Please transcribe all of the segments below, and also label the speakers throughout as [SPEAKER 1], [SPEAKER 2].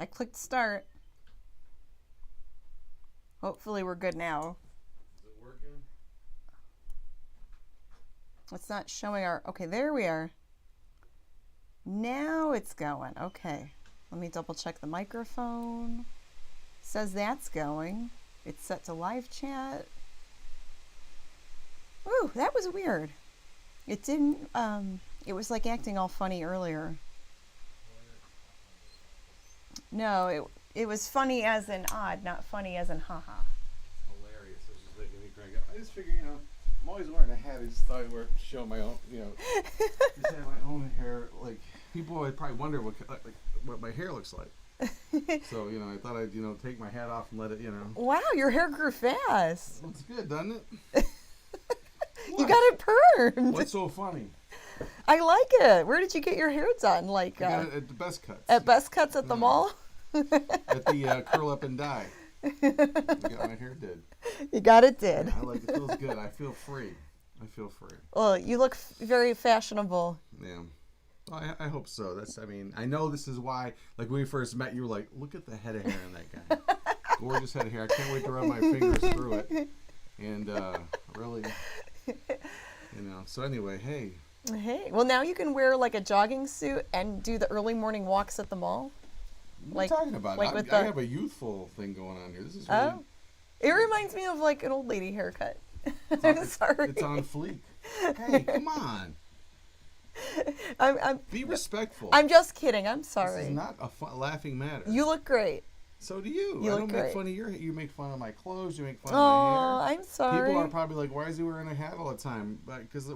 [SPEAKER 1] I clicked start. Hopefully we're good now.
[SPEAKER 2] Is it working?
[SPEAKER 1] It's not showing our... Okay, there we are. Now it's going. Okay. Let me double check the microphone. Says that's going. It's set to live chat. Ooh, that was weird. It didn't... It was like acting all funny earlier. No, it was funny as in odd, not funny as in haha.
[SPEAKER 2] Hilarious. It's just making me crank up. I just figured, you know, I'm always wearing a hat. I just thought I'd show my own, you know, just have my own hair. Like, people would probably wonder what my hair looks like. So, you know, I thought I'd, you know, take my hat off and let it, you know.
[SPEAKER 1] Wow, your hair grew fast.
[SPEAKER 2] Looks good, doesn't it?
[SPEAKER 1] You got it permed.
[SPEAKER 2] What's so funny?
[SPEAKER 1] I like it. Where did you get your hair done? Like
[SPEAKER 2] I got it at the Best Cuts.
[SPEAKER 1] At Best Cuts at the mall?
[SPEAKER 2] At the Curl Up and Dye. I got my hair did.
[SPEAKER 1] You got it did.
[SPEAKER 2] Yeah, I like it. It feels good. I feel free. I feel free.
[SPEAKER 1] Well, you look very fashionable.
[SPEAKER 2] Yeah. Well, I hope so. I mean, I know this is why, like, when we first met, you were like, look at the head of hair on that guy. Gorgeous head of hair. I can't wait to run my fingers through it. And really, you know. So anyway, hey.
[SPEAKER 1] Hey, well, now you can wear like a jogging suit and do the early morning walks at the mall.
[SPEAKER 2] What are you talking about? Like I have a youthful thing going on here. This is really,
[SPEAKER 1] it reminds me of like an old lady haircut.
[SPEAKER 2] I'm
[SPEAKER 1] sorry.
[SPEAKER 2] It's on fleek. Hey, come on. Be respectful.
[SPEAKER 1] I'm just kidding. I'm sorry.
[SPEAKER 2] This is not a laughing matter.
[SPEAKER 1] You look great.
[SPEAKER 2] So do you.
[SPEAKER 1] You
[SPEAKER 2] I
[SPEAKER 1] look
[SPEAKER 2] don't
[SPEAKER 1] great.
[SPEAKER 2] make fun of your hair. You make fun of my clothes. You make fun of my hair.
[SPEAKER 1] I'm sorry.
[SPEAKER 2] People are probably like, why is he wearing a hat all the time? Because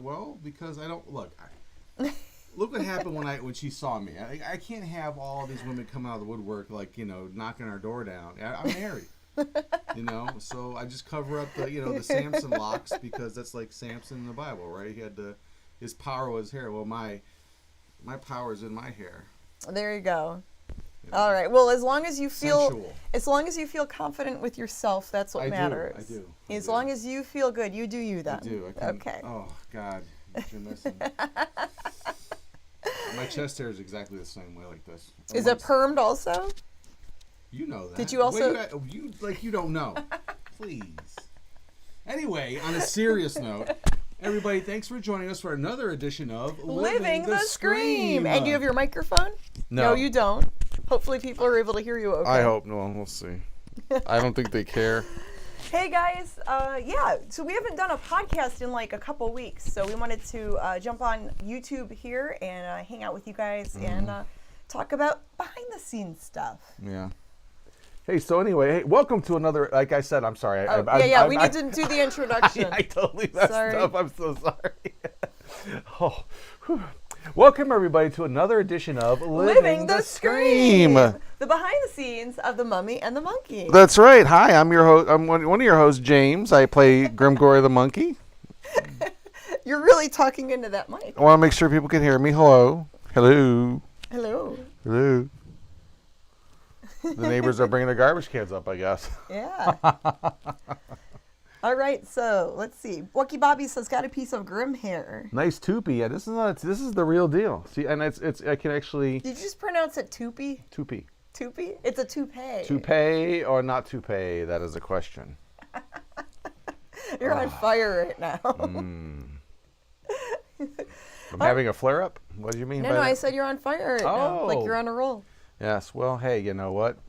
[SPEAKER 2] I don't look. Look what happened when she saw me. I can't have all these women come out of the woodwork like, you know, knocking our door down. I'm married. You know, so I just cover up the Samson locks because that's like Samson in the Bible, right? He had his power was hair. Well, my power is in my hair.
[SPEAKER 1] There you go. All right. Well, as long as you feel confident with yourself, that's what matters.
[SPEAKER 2] I do.
[SPEAKER 1] As long as you feel good, you do you then.
[SPEAKER 2] I do. Okay. Oh God, you're missing. My chest hair is exactly the same way, like this.
[SPEAKER 1] Is it permed also?
[SPEAKER 2] You know that.
[SPEAKER 1] Did you also?
[SPEAKER 2] You don't know. Please. Anyway, on a serious note, everybody, thanks for joining us for another edition of
[SPEAKER 1] Living the Scream. And do you have your microphone?
[SPEAKER 2] No,
[SPEAKER 1] you don't. Hopefully, people are able to hear you okay.
[SPEAKER 2] I hope. No, we'll see. I don't think they care.
[SPEAKER 1] Hey guys, so we haven't done a podcast in like a couple weeks, so we wanted to jump on YouTube here and hang out with you guys and talk about behind the scenes stuff.
[SPEAKER 2] Yeah. Hey, so anyway, welcome to another, like I said, I'm sorry.
[SPEAKER 1] We need to do the introduction.
[SPEAKER 2] I totally messed up. I'm so sorry. Welcome, everybody, to another edition of Living the Scream.
[SPEAKER 1] The behind the scenes of the Mummy and the Monkey.
[SPEAKER 2] That's right. Hi, I'm your host. I'm one of your hosts, James. I play Grimgory the Monkey.
[SPEAKER 1] You're really talking into that mic.
[SPEAKER 2] I want to make sure people can hear me. Hello. Hello.
[SPEAKER 1] Hello.
[SPEAKER 2] Hello. The neighbors are bringing their garbage cans up, I guess.
[SPEAKER 1] Yeah. All right, so let's see. Wucky Bobby says, got a piece of Grim hair.
[SPEAKER 2] Nice toupee. Yeah, this is the real deal. See, and I can actually.
[SPEAKER 1] Did you just pronounce it toupee?
[SPEAKER 2] Toupee.
[SPEAKER 1] Toupee? It's a toupee.
[SPEAKER 2] Toupee or not toupee? That is a question.
[SPEAKER 1] You're on fire right now.
[SPEAKER 2] I'm having a flare up. What do you mean?
[SPEAKER 1] No, I said you're on fire right now. Like you're on a roll.
[SPEAKER 2] Yes. Well, hey, you know what?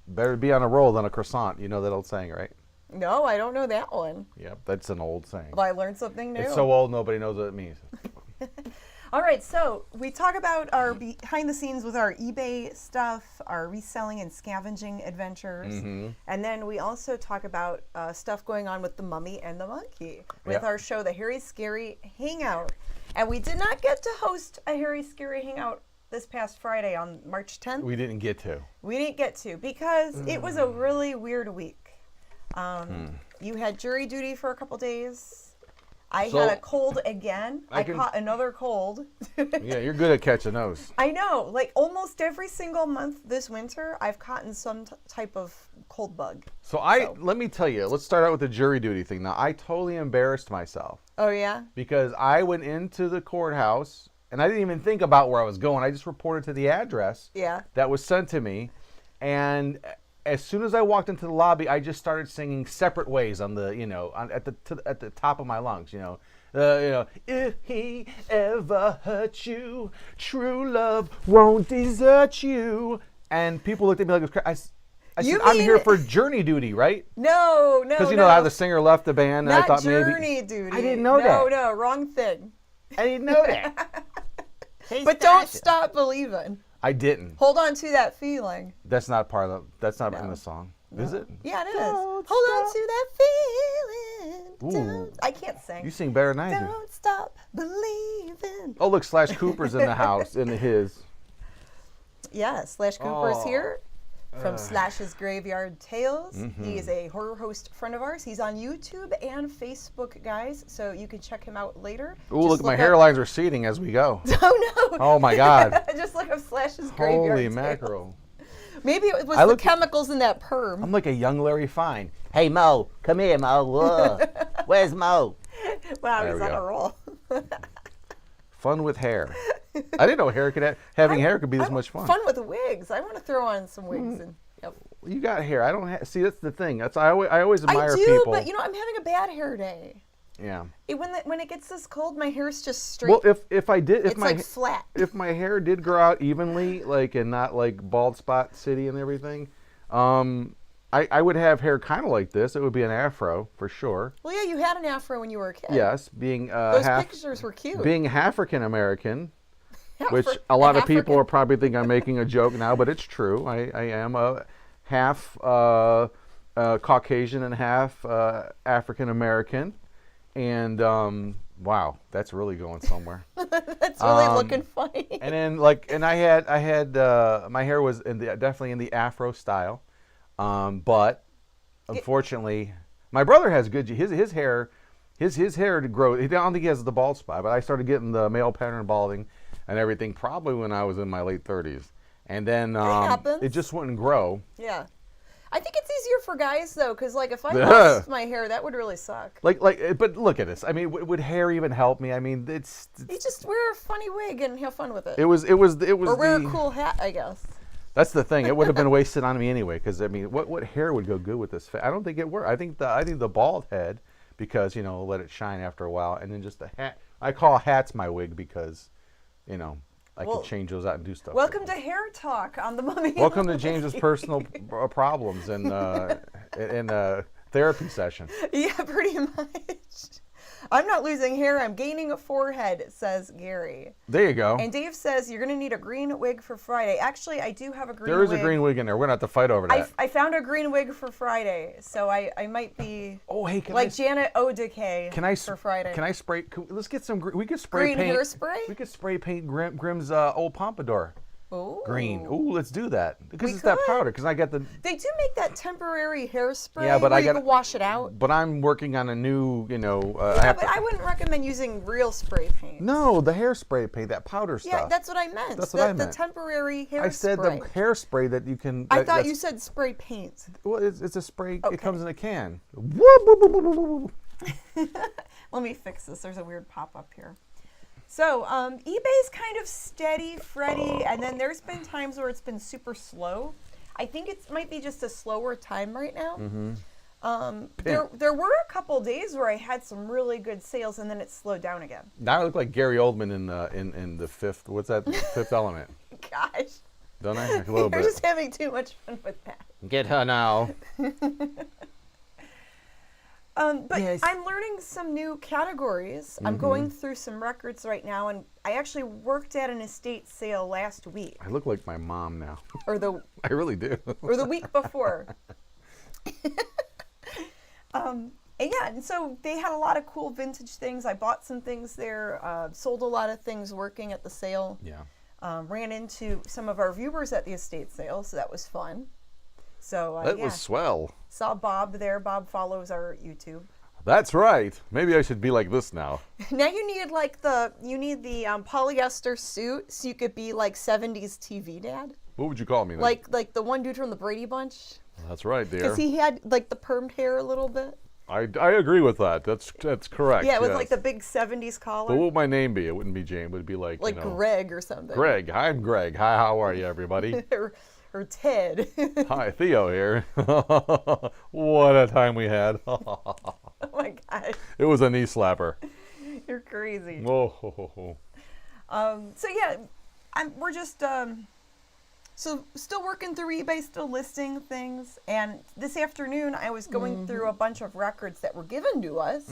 [SPEAKER 2] Better be on a roll than a croissant. You know that old saying, right?
[SPEAKER 1] No, I don't know that one.
[SPEAKER 2] Yep, that's an old saying.
[SPEAKER 1] Well, I learned something new.
[SPEAKER 2] It's so old, nobody knows what it means.
[SPEAKER 1] All right, so we talk about our behind the scenes with our eBay stuff, our reselling and scavenging adventures. And then we also talk about stuff going on with the Mummy and the Monkey with our show, The Harry Scary Hangout. And we did not get to host a Harry Scary Hangout this past Friday on March 10th.
[SPEAKER 2] We didn't get to.
[SPEAKER 1] We didn't get to because it was a really weird week. You had jury duty for a couple days. I had a cold again. I caught another cold.
[SPEAKER 2] Yeah, you're good at catching those.
[SPEAKER 1] I know. Like almost every single month this winter, I've caught some type of cold bug.
[SPEAKER 2] So let me tell you, let's start out with the jury duty thing. Now, I totally embarrassed myself.
[SPEAKER 1] Oh, yeah?
[SPEAKER 2] Because I went into the courthouse, and I didn't even think about where I was going. I just reported to the address that was sent to me.
[SPEAKER 3] And as soon as I walked into the lobby, I just started singing Separate Ways on the, at the top of my lungs, if he ever hurt you, true love won't desert you. And people looked at me like it was I said, I'm here for Journey duty, right?
[SPEAKER 1] No.
[SPEAKER 3] Because how the singer left the band, and
[SPEAKER 1] Not
[SPEAKER 3] I thought
[SPEAKER 1] Journey duty.
[SPEAKER 3] I didn't know that.
[SPEAKER 1] No, wrong thing.
[SPEAKER 3] I didn't know that.
[SPEAKER 1] But don't stop believing.
[SPEAKER 3] I didn't.
[SPEAKER 1] Hold on to that feeling.
[SPEAKER 3] That's not in the song. No. Is it?
[SPEAKER 1] Yeah, it is. Hold on to that feeling. I can't sing.
[SPEAKER 3] You sing better than I do.
[SPEAKER 1] Don't stop believing.
[SPEAKER 3] Oh, look, Slash Cooper's in the house, in his.
[SPEAKER 1] Yeah, Slash Cooper's here. From Slash's Graveyard Tales. He is a horror host friend of ours. He's on YouTube and Facebook, guys, so you can check him out later.
[SPEAKER 3] Oh, look, my hairline's receding as we go.
[SPEAKER 1] Oh, no.
[SPEAKER 3] Oh, my God.
[SPEAKER 1] Just look up Slash's Graveyard
[SPEAKER 3] Holy
[SPEAKER 1] Tales.
[SPEAKER 3] mackerel.
[SPEAKER 1] Maybe it was the chemicals in that perm.
[SPEAKER 3] I'm like a young Larry Fine. Hey, Mo, come here, Mo. Whoa. Where's Mo?
[SPEAKER 1] Wow, he's on a roll.
[SPEAKER 3] Fun with hair. I didn't know having hair could be this much fun.
[SPEAKER 1] Fun with wigs. I want to throw on some wigs. And
[SPEAKER 3] you got hair. I don't see. That's the thing. I always admire
[SPEAKER 1] people.
[SPEAKER 3] people.
[SPEAKER 1] But I'm having a bad hair day.
[SPEAKER 3] Yeah.
[SPEAKER 1] When it gets this cold, my hair's just straight.
[SPEAKER 3] Well, if I did,
[SPEAKER 1] it's like flat.
[SPEAKER 3] If my hair did grow out evenly, and not like bald spot city and everything, I would have hair kind of like this. It would be an afro for sure.
[SPEAKER 1] Well, yeah, you had an afro when you were a kid.
[SPEAKER 3] Yes, being
[SPEAKER 1] those pictures were cute.
[SPEAKER 3] Being African American, which a lot of people are probably think I'm making a joke now, but it's true. I am a half Caucasian and half African American, and wow, that's really going somewhere.
[SPEAKER 1] That's really looking funny.
[SPEAKER 3] And then I had my hair was definitely in the afro style. But unfortunately, my brother has good. His hair to grow. I don't think he has the bald spot, but I started getting the male pattern balding and everything probably when I was in my late 30s, and then it just wouldn't grow.
[SPEAKER 1] Yeah, I think it's easier for guys though, because if I lost my hair, that would really suck.
[SPEAKER 3] But look at this. I mean, would hair even help me? I mean, it's
[SPEAKER 1] you just wear a funny wig and have fun with it.
[SPEAKER 3] It was. Or
[SPEAKER 1] wear a cool hat, I guess.
[SPEAKER 3] That's the thing. It would have been wasted on me anyway. Because I mean, what hair would go good with this? I don't think it worked. I think the bald head, because let it shine after a while, and then just the hat. I call hats my wig because, I can change those out and do stuff.
[SPEAKER 1] Welcome to Hair Talk on the Mummy.
[SPEAKER 3] Welcome to James's personal problems in a therapy session.
[SPEAKER 1] Yeah, pretty much. I'm not losing hair. I'm gaining a forehead, says Gary.
[SPEAKER 3] There you go.
[SPEAKER 1] And Dave says you're going to need a green wig for Friday. Actually, I do have a green wig.
[SPEAKER 3] There is a green wig in there. We're going to have to fight over that.
[SPEAKER 1] I found a green wig for Friday, so I might be Janet O'Decay for Friday.
[SPEAKER 3] Can I spray? Let's get some. We could spray
[SPEAKER 1] green
[SPEAKER 3] paint.
[SPEAKER 1] hairspray?
[SPEAKER 3] We could spray paint Grimm's old pompadour.
[SPEAKER 1] Ooh.
[SPEAKER 3] Green. Ooh, let's do that. Because it's that powder. Because I got the.
[SPEAKER 1] They do make that temporary hairspray.
[SPEAKER 3] Yeah, but
[SPEAKER 1] where you can wash it out.
[SPEAKER 3] But I'm working on a new,
[SPEAKER 1] but I wouldn't recommend using real spray paint.
[SPEAKER 3] No, the hairspray paint, that powder stuff.
[SPEAKER 1] Yeah, that's what I meant.
[SPEAKER 3] That's what I meant.
[SPEAKER 1] The temperary hairspray.
[SPEAKER 3] I said the hairspray that you can.
[SPEAKER 1] I thought you said spray paint.
[SPEAKER 3] Well, it's a spray. Okay. It comes in a can.
[SPEAKER 1] Let me fix this. There's a weird pop-up here. So eBay's kind of steady, Freddy, and then there's been times where it's been super slow. I think it might be just a slower time right now.
[SPEAKER 3] Mm-hmm.
[SPEAKER 1] There were a couple days where I had some really good sales, and then it slowed down again.
[SPEAKER 3] Now I look like Gary Oldman in the Fifth. What's that? Fifth Element.
[SPEAKER 1] Gosh.
[SPEAKER 3] Don't I? A little bit.
[SPEAKER 1] You're just having too much fun with that.
[SPEAKER 3] Get her now.
[SPEAKER 1] But yes. I'm learning some new categories. Mm-hmm. I'm going through some records right now, and I actually worked at an estate sale last week.
[SPEAKER 3] I look like my mom now.
[SPEAKER 1] I
[SPEAKER 3] really do.
[SPEAKER 1] Or the week before. And so they had a lot of cool vintage things. I bought some things there, sold a lot of things working at the sale.
[SPEAKER 3] Yeah.
[SPEAKER 1] Ran into some of our viewers at the estate sale, so that was fun. So
[SPEAKER 3] that was swell.
[SPEAKER 1] Saw Bob there. Bob follows our YouTube.
[SPEAKER 3] That's right. Maybe I should be like this now.
[SPEAKER 1] Now you need the polyester suit so you could be like 70s TV dad.
[SPEAKER 3] What would you call me then?
[SPEAKER 1] Like the one dude from the Brady Bunch.
[SPEAKER 3] That's right, dear.
[SPEAKER 1] Because he had like the permed hair a little bit.
[SPEAKER 3] I agree with that. That's correct.
[SPEAKER 1] Yeah, with like the big 70s collar.
[SPEAKER 3] But what would my name be? It wouldn't be James. It would be like
[SPEAKER 1] Greg or something.
[SPEAKER 3] Greg. Hi, I'm Greg. Hi, how are you, everybody?
[SPEAKER 1] or Ted.
[SPEAKER 3] Hi, Theo here. What a time we had.
[SPEAKER 1] Oh my gosh,
[SPEAKER 3] It was a knee slapper.
[SPEAKER 1] you're crazy.
[SPEAKER 3] Whoa.
[SPEAKER 1] So yeah, we're just so still working through eBay, still listing things. And this afternoon, I was going through a bunch of records that were given to us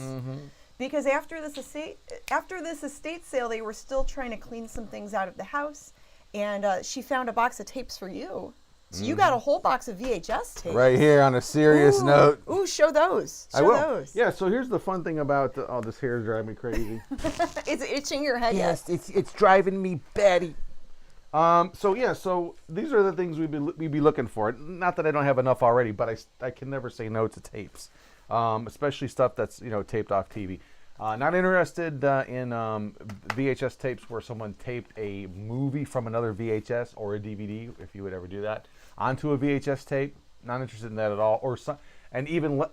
[SPEAKER 1] because after this estate sale, they were still trying to clean some things out of the house, and she found a box of tapes for you. So you got a whole box of VHS tapes.
[SPEAKER 3] Right here on a serious note.
[SPEAKER 1] Ooh, show those.
[SPEAKER 3] I
[SPEAKER 1] Show
[SPEAKER 3] will.
[SPEAKER 1] those.
[SPEAKER 3] Yeah, so here's the fun thing about this hair is driving me crazy.
[SPEAKER 1] Is it itching your head yet?
[SPEAKER 3] Yes, it's driving me batty. So these are the things we'd be looking for. Not that I don't have enough already, but I can never say no to tapes, especially stuff that's taped off TV. Not interested in VHS tapes where someone taped a movie from another VHS or a DVD, if you would ever do that, onto a VHS tape. Not interested in that at all. And even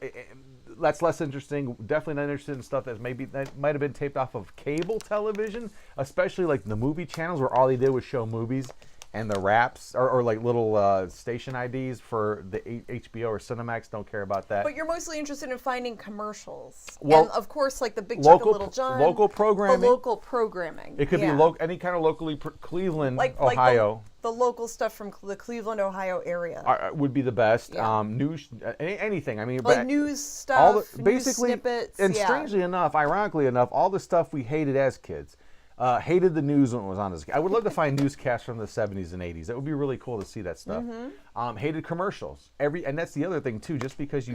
[SPEAKER 3] that's less interesting. Definitely not interested in stuff that might have been taped off of cable television, especially like the movie channels where all they did was show movies and the wraps or like little station IDs for the HBO or Cinemax. Don't care about that.
[SPEAKER 1] But you're mostly interested in finding commercials.
[SPEAKER 3] Well,
[SPEAKER 1] and of course, like the Big Chuck of Little John.
[SPEAKER 3] Local programming.
[SPEAKER 1] The local programming.
[SPEAKER 3] It could be any kind of locally Cleveland, Ohio.
[SPEAKER 1] Like the local stuff from the Cleveland, Ohio area.
[SPEAKER 3] Would be the best.
[SPEAKER 1] Yeah.
[SPEAKER 3] News, anything. I mean,
[SPEAKER 1] like news stuff,
[SPEAKER 3] basically,
[SPEAKER 1] news snippets.
[SPEAKER 3] and
[SPEAKER 1] yeah.
[SPEAKER 3] strangely enough, ironically enough, all the stuff we hated as kids. Hated the news when it was on this. I would love to find newscasts from the 70s and 80s. That would be really cool to see that stuff. Hated commercials. And that's the other thing too. Just because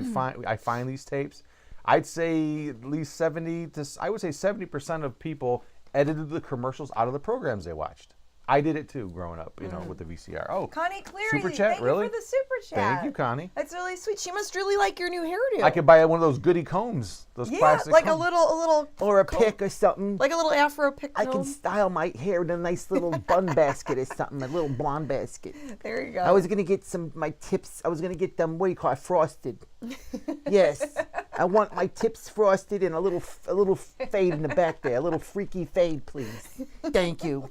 [SPEAKER 3] I find these tapes, I'd say at least 70% of people edited the commercials out of the programs they watched. I did it too growing up, with the VCR. Oh,
[SPEAKER 1] Connie Cleary,
[SPEAKER 3] super chat,
[SPEAKER 1] thank
[SPEAKER 3] really?
[SPEAKER 1] you for the super chat.
[SPEAKER 3] Thank you, Connie.
[SPEAKER 1] That's really sweet. She must really like your new hairdo.
[SPEAKER 3] I could buy one of those goody combs, those plastic
[SPEAKER 1] like
[SPEAKER 3] combs.
[SPEAKER 1] a little
[SPEAKER 4] Or a pick or something.
[SPEAKER 1] like a little afro pick.
[SPEAKER 4] I can style my hair in a nice little bun basket or something, a little blonde basket.
[SPEAKER 1] There you go.
[SPEAKER 4] I was gonna get my tips. I was gonna get them, what do you call it, frosted. Yes, I want my tips frosted and a little fade in the back there, a little freaky fade, please. Thank you.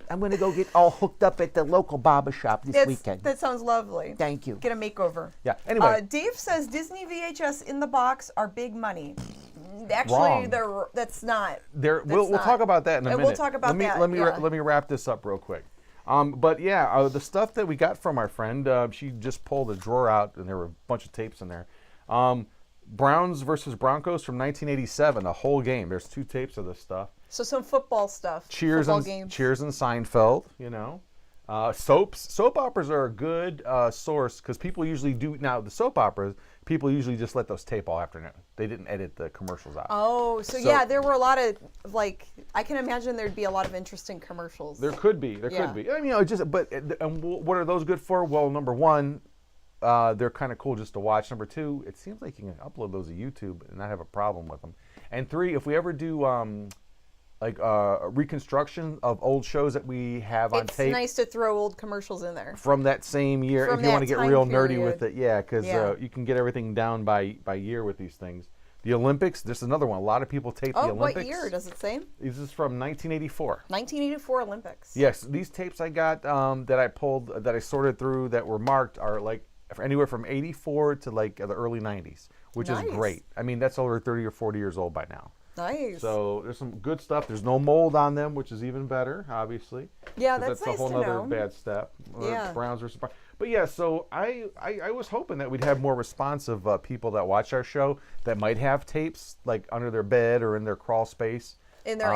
[SPEAKER 4] I'm gonna go get all hooked up at the local barber shop this weekend.
[SPEAKER 1] That sounds lovely.
[SPEAKER 4] Thank you.
[SPEAKER 1] Get a makeover.
[SPEAKER 3] Yeah. Anyway,
[SPEAKER 1] Dave says Disney VHS in the box are big money. Actually,
[SPEAKER 3] Wrong.
[SPEAKER 1] that's not.
[SPEAKER 3] we'll talk about that in a minute.
[SPEAKER 1] We'll talk about that.
[SPEAKER 3] Let me wrap this up real quick. But yeah, the stuff that we got from our friend, she just pulled a drawer out, and there were a bunch of tapes in there. Browns versus Broncos from 1987, a whole game. There's 2 tapes of this stuff.
[SPEAKER 1] So some football stuff.
[SPEAKER 3] Cheers
[SPEAKER 1] football
[SPEAKER 3] and
[SPEAKER 1] games.
[SPEAKER 3] Cheers and Seinfeld. Soap operas are a good source because people usually do now. The soap operas, people usually just let those tape all afternoon. They didn't edit the commercials out.
[SPEAKER 1] Oh, so yeah, there were a lot of I can imagine there'd be a lot of interesting commercials.
[SPEAKER 3] There could be. Could be. I mean, and what are those good for? Well, number one, they're kind of cool just to watch. Number two, it seems like you can upload those to YouTube and not have a problem with them. And 3, if we ever do a reconstruction of old shows that we have on tape.
[SPEAKER 1] It's nice to throw old commercials in there.
[SPEAKER 3] From that same year,
[SPEAKER 1] From
[SPEAKER 3] if you want to
[SPEAKER 1] that
[SPEAKER 3] get real
[SPEAKER 1] time
[SPEAKER 3] nerdy
[SPEAKER 1] period.
[SPEAKER 3] with it. Yeah, because you can get everything down by year with these things. The Olympics, this is another one. A lot of people tape the Olympics.
[SPEAKER 1] What year does it say?
[SPEAKER 3] This is from 1984.
[SPEAKER 1] 1984 Olympics.
[SPEAKER 3] Yes, these tapes I got that I pulled, that I sorted through, that were marked are like anywhere from 84 to like the early 90s, which is great. I mean, that's over 30 or 40 years old by now.
[SPEAKER 1] Nice.
[SPEAKER 3] So there's some good stuff. There's no mold on them, which is even better, obviously.
[SPEAKER 1] Yeah,
[SPEAKER 3] 'Cause
[SPEAKER 1] that's
[SPEAKER 3] a
[SPEAKER 1] nice
[SPEAKER 3] whole
[SPEAKER 1] to
[SPEAKER 3] other
[SPEAKER 1] know.
[SPEAKER 3] bad step.
[SPEAKER 1] Yeah.
[SPEAKER 3] Browns versus Browns. But yeah, so I was hoping that we'd have more responsive people that watch our show that might have tapes like under their bed or in their crawl space.
[SPEAKER 1] In their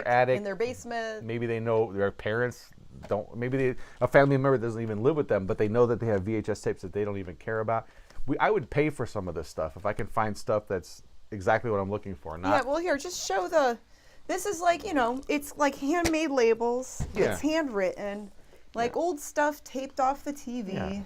[SPEAKER 1] attic. In their basement.
[SPEAKER 3] Maybe they know their parents don't. Maybe a family member doesn't even live with them, but they know that they have VHS tapes that they don't even care about. I would pay for some of this stuff if I can find stuff that's exactly what I'm looking for.
[SPEAKER 1] Yeah, well, here, just show this is like, it's like handmade labels.
[SPEAKER 3] Yeah.
[SPEAKER 1] It's handwritten. Like old stuff taped off the TV.
[SPEAKER 3] Yeah.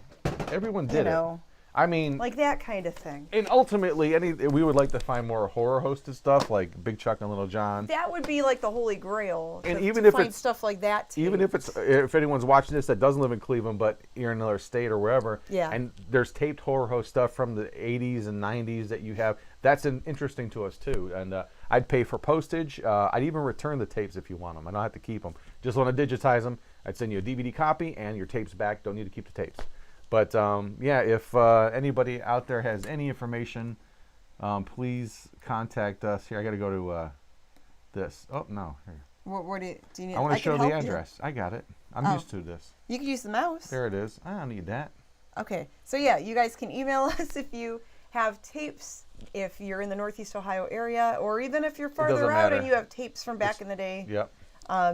[SPEAKER 3] Everyone did it. I mean,
[SPEAKER 1] like that kind of thing.
[SPEAKER 3] And ultimately, we would like to find more horror-hosted stuff like Big Chuck and Little John.
[SPEAKER 1] That would be like the holy grail.
[SPEAKER 3] And
[SPEAKER 1] even if it's stuff like that,
[SPEAKER 3] even if anyone's watching this that doesn't live in Cleveland but you're in another state or wherever, and there's taped horror host stuff from the 80s and 90s that you have, that's interesting to us too. And I'd pay for postage. I'd even return the tapes if you want them. I don't have to keep them. Just want to digitize them. I'd send you a DVD copy and your tapes back. Don't need to keep the tapes. But yeah, if anybody out there has any information, please contact us. Here, I got to go to this. Oh no, here.
[SPEAKER 1] What do you need?
[SPEAKER 3] I want to show
[SPEAKER 1] can
[SPEAKER 3] the
[SPEAKER 1] help you.
[SPEAKER 3] address. I got it. I'm used to this.
[SPEAKER 1] You could use the mouse.
[SPEAKER 3] There it is. I don't need that.
[SPEAKER 1] Okay, so yeah, you guys can email us if you have tapes, if you're in the Northeast Ohio area, or even if you're farther out and you have tapes from back in the day.
[SPEAKER 3] Yep.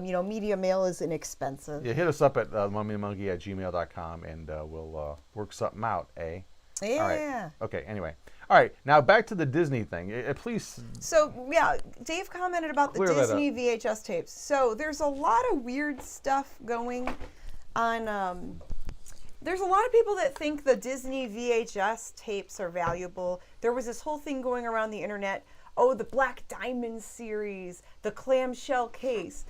[SPEAKER 1] You know, media mail is inexpensive.
[SPEAKER 3] Yeah, hit us up at MummyAndMonkey@gmail.com and we'll work something out, eh?
[SPEAKER 1] Yeah.
[SPEAKER 3] All right. Okay, anyway. All right, now back to the Disney thing. Please.
[SPEAKER 1] So, yeah, Dave commented about the
[SPEAKER 3] Clear that
[SPEAKER 1] Disney VHS tapes. So, there's a lot of weird stuff going on. There's a lot of people that think the Disney VHS tapes are valuable. There was this whole thing going around the internet. Oh, the Black Diamond series, the clamshell case.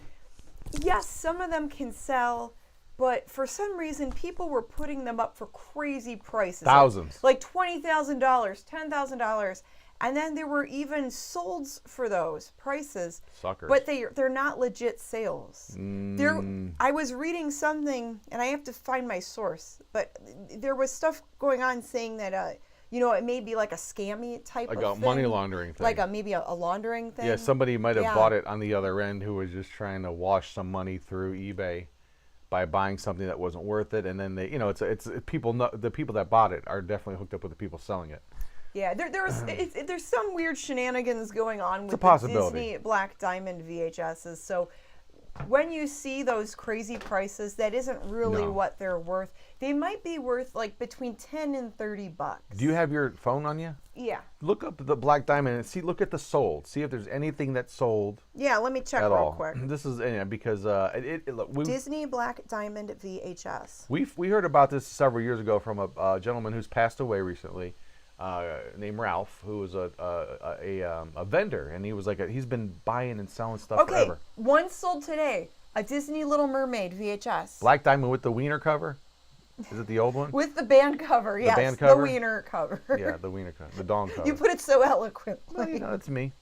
[SPEAKER 1] Yes, some of them can sell, but for some reason, people were putting them up for crazy prices.
[SPEAKER 3] Thousands.
[SPEAKER 1] Like $20,000, $10,000. And then there were even solds for those prices.
[SPEAKER 3] Suckers.
[SPEAKER 1] But they're not legit sales. I was reading something, and I have to find my source, but there was stuff going on saying that, you know, it may be like a scammy type
[SPEAKER 3] like
[SPEAKER 1] of
[SPEAKER 3] a
[SPEAKER 1] thing.
[SPEAKER 3] money laundering thing.
[SPEAKER 1] Like maybe a laundering thing.
[SPEAKER 3] Yeah, somebody might have
[SPEAKER 1] Yeah.
[SPEAKER 3] bought it on the other end who was just trying to wash some money through eBay by buying something that wasn't worth it, and then they, you know, it's people know, the people that bought it are definitely hooked up with the people selling it.
[SPEAKER 1] Yeah, there's some weird shenanigans going on with
[SPEAKER 3] a possibility.
[SPEAKER 1] the Disney Black Diamond VHSs. So when you see those crazy prices, that isn't really
[SPEAKER 3] No.
[SPEAKER 1] what they're worth. They might be worth like between $10 and $30.
[SPEAKER 3] Do you have your phone on you?
[SPEAKER 1] Yeah.
[SPEAKER 3] Look up the Black Diamond and see. Look at the sold. See if there's anything that's sold
[SPEAKER 1] Yeah, let me check
[SPEAKER 3] at
[SPEAKER 1] real
[SPEAKER 3] all.
[SPEAKER 1] quick.
[SPEAKER 3] This is because look,
[SPEAKER 1] Disney Black Diamond VHS.
[SPEAKER 3] we heard about this several years ago from a gentleman who's passed away recently, named Ralph, who was a vendor, and he was like he's been buying and selling stuff forever.
[SPEAKER 1] One sold today. A Disney Little Mermaid VHS.
[SPEAKER 3] Black Diamond with the wiener cover. Is it the old one?
[SPEAKER 1] With the band cover, yes.
[SPEAKER 3] band cover?
[SPEAKER 1] The wiener cover.
[SPEAKER 3] Yeah, the wiener cover, the dong cover.
[SPEAKER 1] You put it so eloquently.
[SPEAKER 3] Well, you know, that's me.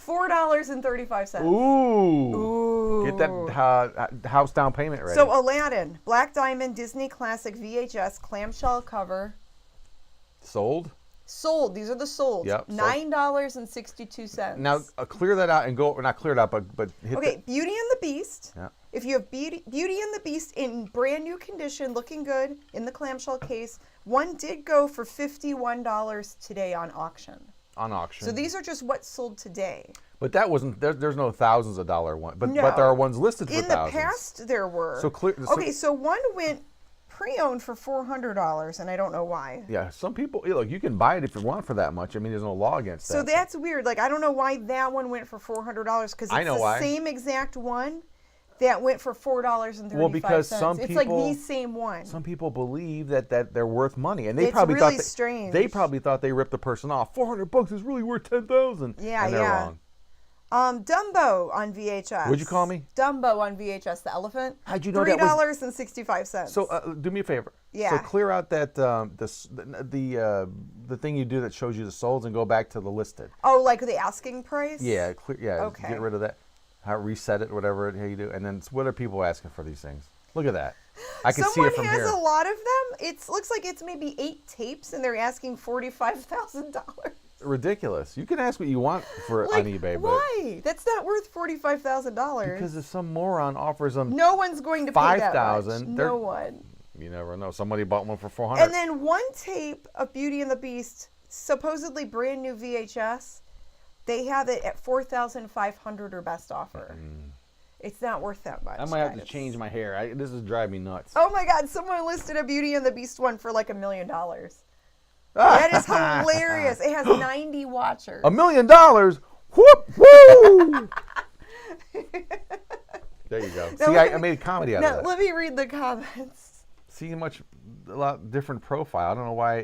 [SPEAKER 1] $4.35.
[SPEAKER 3] Ooh. Get that house down payment ready.
[SPEAKER 1] So Aladdin, Black Diamond Disney Classic VHS clamshell cover.
[SPEAKER 3] Sold?
[SPEAKER 1] Sold. These are the solds.
[SPEAKER 3] Yep, sold.
[SPEAKER 1] $9.62.
[SPEAKER 3] Now clear that out and go. Not clear it out, but hit.
[SPEAKER 1] Okay, Beauty and the Beast.
[SPEAKER 3] Yeah.
[SPEAKER 1] If you have Beauty and the Beast in brand new condition, looking good in the clamshell case, one did go for $51 today on auction.
[SPEAKER 3] On auction.
[SPEAKER 1] So these are just what sold today.
[SPEAKER 3] But that wasn't. There's no thousands of dollar one. But
[SPEAKER 1] No.
[SPEAKER 3] but there are ones listed for
[SPEAKER 1] In the
[SPEAKER 3] thousands.
[SPEAKER 1] past, there were.
[SPEAKER 3] So clear.
[SPEAKER 1] Okay, so one went pre-owned for $400, and I don't know why.
[SPEAKER 3] Yeah, some people look. You can buy it if you want for that much. I mean, there's no law against that.
[SPEAKER 1] So that's weird. Like, I don't know why that one went for $400 because
[SPEAKER 3] I
[SPEAKER 1] it's
[SPEAKER 3] know
[SPEAKER 1] the
[SPEAKER 3] why.
[SPEAKER 1] same exact one that went for $4.35.
[SPEAKER 3] Well, because some
[SPEAKER 1] it's like
[SPEAKER 3] people-
[SPEAKER 1] the same one.
[SPEAKER 3] Some people believe that they're worth money, and they
[SPEAKER 1] It's
[SPEAKER 3] probably
[SPEAKER 1] really
[SPEAKER 3] thought
[SPEAKER 1] strange.
[SPEAKER 3] they probably thought they ripped the person off. $400 is really worth 10,000.
[SPEAKER 1] Yeah,
[SPEAKER 3] and they're
[SPEAKER 1] yeah.
[SPEAKER 3] wrong.
[SPEAKER 1] Dumbo on VHS.
[SPEAKER 3] What'd you call me?
[SPEAKER 1] Dumbo on VHS, the elephant.
[SPEAKER 3] How'd you know that was-
[SPEAKER 1] $3.65.
[SPEAKER 3] So do me a favor.
[SPEAKER 1] Yeah.
[SPEAKER 3] So clear out that the thing you do that shows you the solds and go back to the listed.
[SPEAKER 1] Oh, like the asking price?
[SPEAKER 3] Yeah, yeah.
[SPEAKER 1] Okay.
[SPEAKER 3] Get rid of that. Reset it, whatever how you do, and then what are people asking for these things? Look at that. I can see it from
[SPEAKER 1] Someone
[SPEAKER 3] here.
[SPEAKER 1] has a lot of them. It looks like it's maybe 8 tapes, and they're asking $45,000.
[SPEAKER 3] Ridiculous. You can ask what you want for
[SPEAKER 1] Like,
[SPEAKER 3] on eBay, but
[SPEAKER 1] why? That's not worth $45,000.
[SPEAKER 3] because if some moron offers them
[SPEAKER 1] No one's going to pay that much.
[SPEAKER 3] $5,000,
[SPEAKER 1] No one.
[SPEAKER 3] you never know. Somebody bought one for $400.
[SPEAKER 1] And then one tape of Beauty and the Beast, supposedly brand new VHS, they have it at $4,500 or best offer. It's not worth that much.
[SPEAKER 3] I might have to
[SPEAKER 1] guys.
[SPEAKER 3] change my hair. This is driving me nuts.
[SPEAKER 1] Oh my God! Someone listed a Beauty and the Beast one for like $1 million. That is hilarious. It has 90 watchers.
[SPEAKER 3] $1 million? Whoop! Woo! There you go.
[SPEAKER 1] Now
[SPEAKER 3] See,
[SPEAKER 1] look
[SPEAKER 3] I made a comedy out
[SPEAKER 1] Now,
[SPEAKER 3] of that.
[SPEAKER 1] let me read the comments.
[SPEAKER 3] See, a lot different profile. I don't know why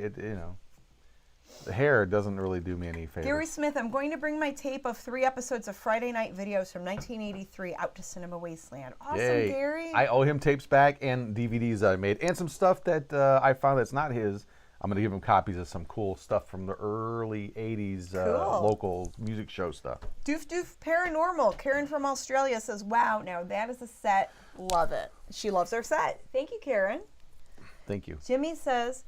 [SPEAKER 3] the hair doesn't really do me any favors.
[SPEAKER 1] Gary Smith, I'm going to bring my tape of 3 episodes of Friday Night Videos from 1983 out to Cinema Wasteland. Awesome,
[SPEAKER 3] Yay.
[SPEAKER 1] Gary.
[SPEAKER 3] I owe him tapes back and DVDs that I made and some stuff that I found that's not his. I'm going to give him copies of some cool stuff from the early 80s
[SPEAKER 1] Cool.
[SPEAKER 3] local music show stuff.
[SPEAKER 1] Doof Doof Paranormal. Karen from Australia says, wow, now that is a set Love it. She loves our set. Thank you, Karen.
[SPEAKER 3] Thank you.
[SPEAKER 1] Jimmy says,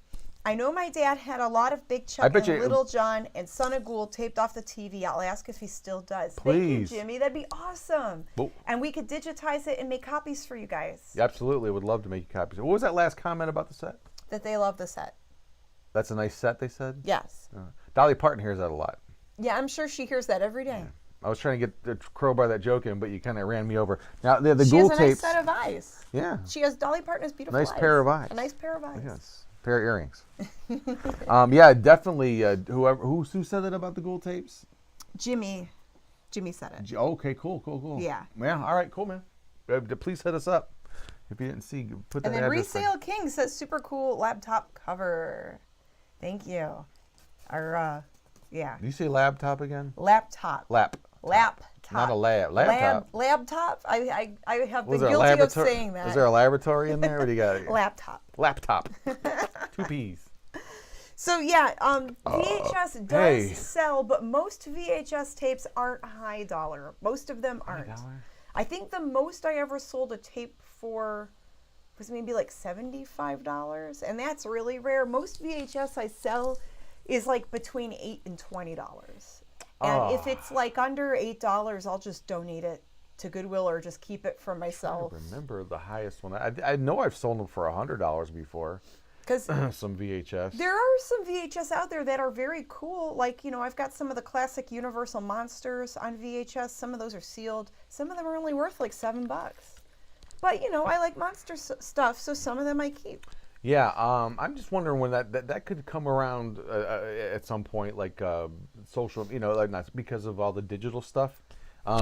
[SPEAKER 1] I know my dad had a lot of Big Chuck and Little John and Son of Ghoul taped off the TV. I'll ask if he still does.
[SPEAKER 3] Please.
[SPEAKER 1] Thank you, Jimmy. That'd be awesome.
[SPEAKER 3] Well,
[SPEAKER 1] and we could digitize it and make copies for you guys.
[SPEAKER 3] absolutely. Would love to make you copies. What was that last comment about the set?
[SPEAKER 1] That they love the set.
[SPEAKER 3] That's a nice set, they said?
[SPEAKER 1] Yes.
[SPEAKER 3] Dolly Parton hears that a lot.
[SPEAKER 1] Yeah, I'm sure she hears that every day.
[SPEAKER 3] I was trying to get the crowbar that joke in, but you kind of ran me over. Now, the
[SPEAKER 1] She
[SPEAKER 3] Ghoul
[SPEAKER 1] has a nice
[SPEAKER 3] tapes.
[SPEAKER 1] set of eyes.
[SPEAKER 3] Yeah.
[SPEAKER 1] She has Dolly Parton's beautiful
[SPEAKER 3] Nice
[SPEAKER 1] eyes.
[SPEAKER 3] pair of eyes.
[SPEAKER 1] A nice pair of eyes.
[SPEAKER 3] Yes. Pair of earrings. Yeah, definitely. Who said that about the Ghoul tapes?
[SPEAKER 1] Jimmy said it.
[SPEAKER 3] Okay, cool.
[SPEAKER 1] Yeah.
[SPEAKER 3] Yeah, all right, cool, man. Please hit us up. If you didn't see, put that
[SPEAKER 1] And then
[SPEAKER 3] address
[SPEAKER 1] Resale King says super cool laptop cover. Thank you. Our, yeah.
[SPEAKER 3] Did you say laptop again?
[SPEAKER 1] Laptop.
[SPEAKER 3] Laptop. Not a lab. Laptop.
[SPEAKER 1] Laptop. I have been
[SPEAKER 3] Was there a
[SPEAKER 1] guilty of
[SPEAKER 3] laboratory?
[SPEAKER 1] saying that.
[SPEAKER 3] Is there a laboratory in there? What do you got?
[SPEAKER 1] Laptop.
[SPEAKER 3] Laptop. 2 P's.
[SPEAKER 1] So yeah, VHS does
[SPEAKER 3] hey.
[SPEAKER 1] sell, but most VHS tapes aren't high dollar. Most of them aren't.
[SPEAKER 3] $1?
[SPEAKER 1] I think the most I ever sold a tape for was maybe like $75, and that's really rare. Most VHS I sell is like between $8 and $20. And if it's like under $8, I'll just donate it to Goodwill or just keep it for myself.
[SPEAKER 3] I remember the highest one. I know I've sold them for $100 before.
[SPEAKER 1] Because
[SPEAKER 3] some VHS.
[SPEAKER 1] there are some VHS out there that are very cool. Like, you know, I've got some of the classic Universal Monsters on VHS. Some of those are sealed. Some of them are only worth like $7. But, you know, I like monster stuff, so some of them I keep.
[SPEAKER 3] Yeah, I'm just wondering when that could come around at some point, like social, you know, like not because of all the digital stuff.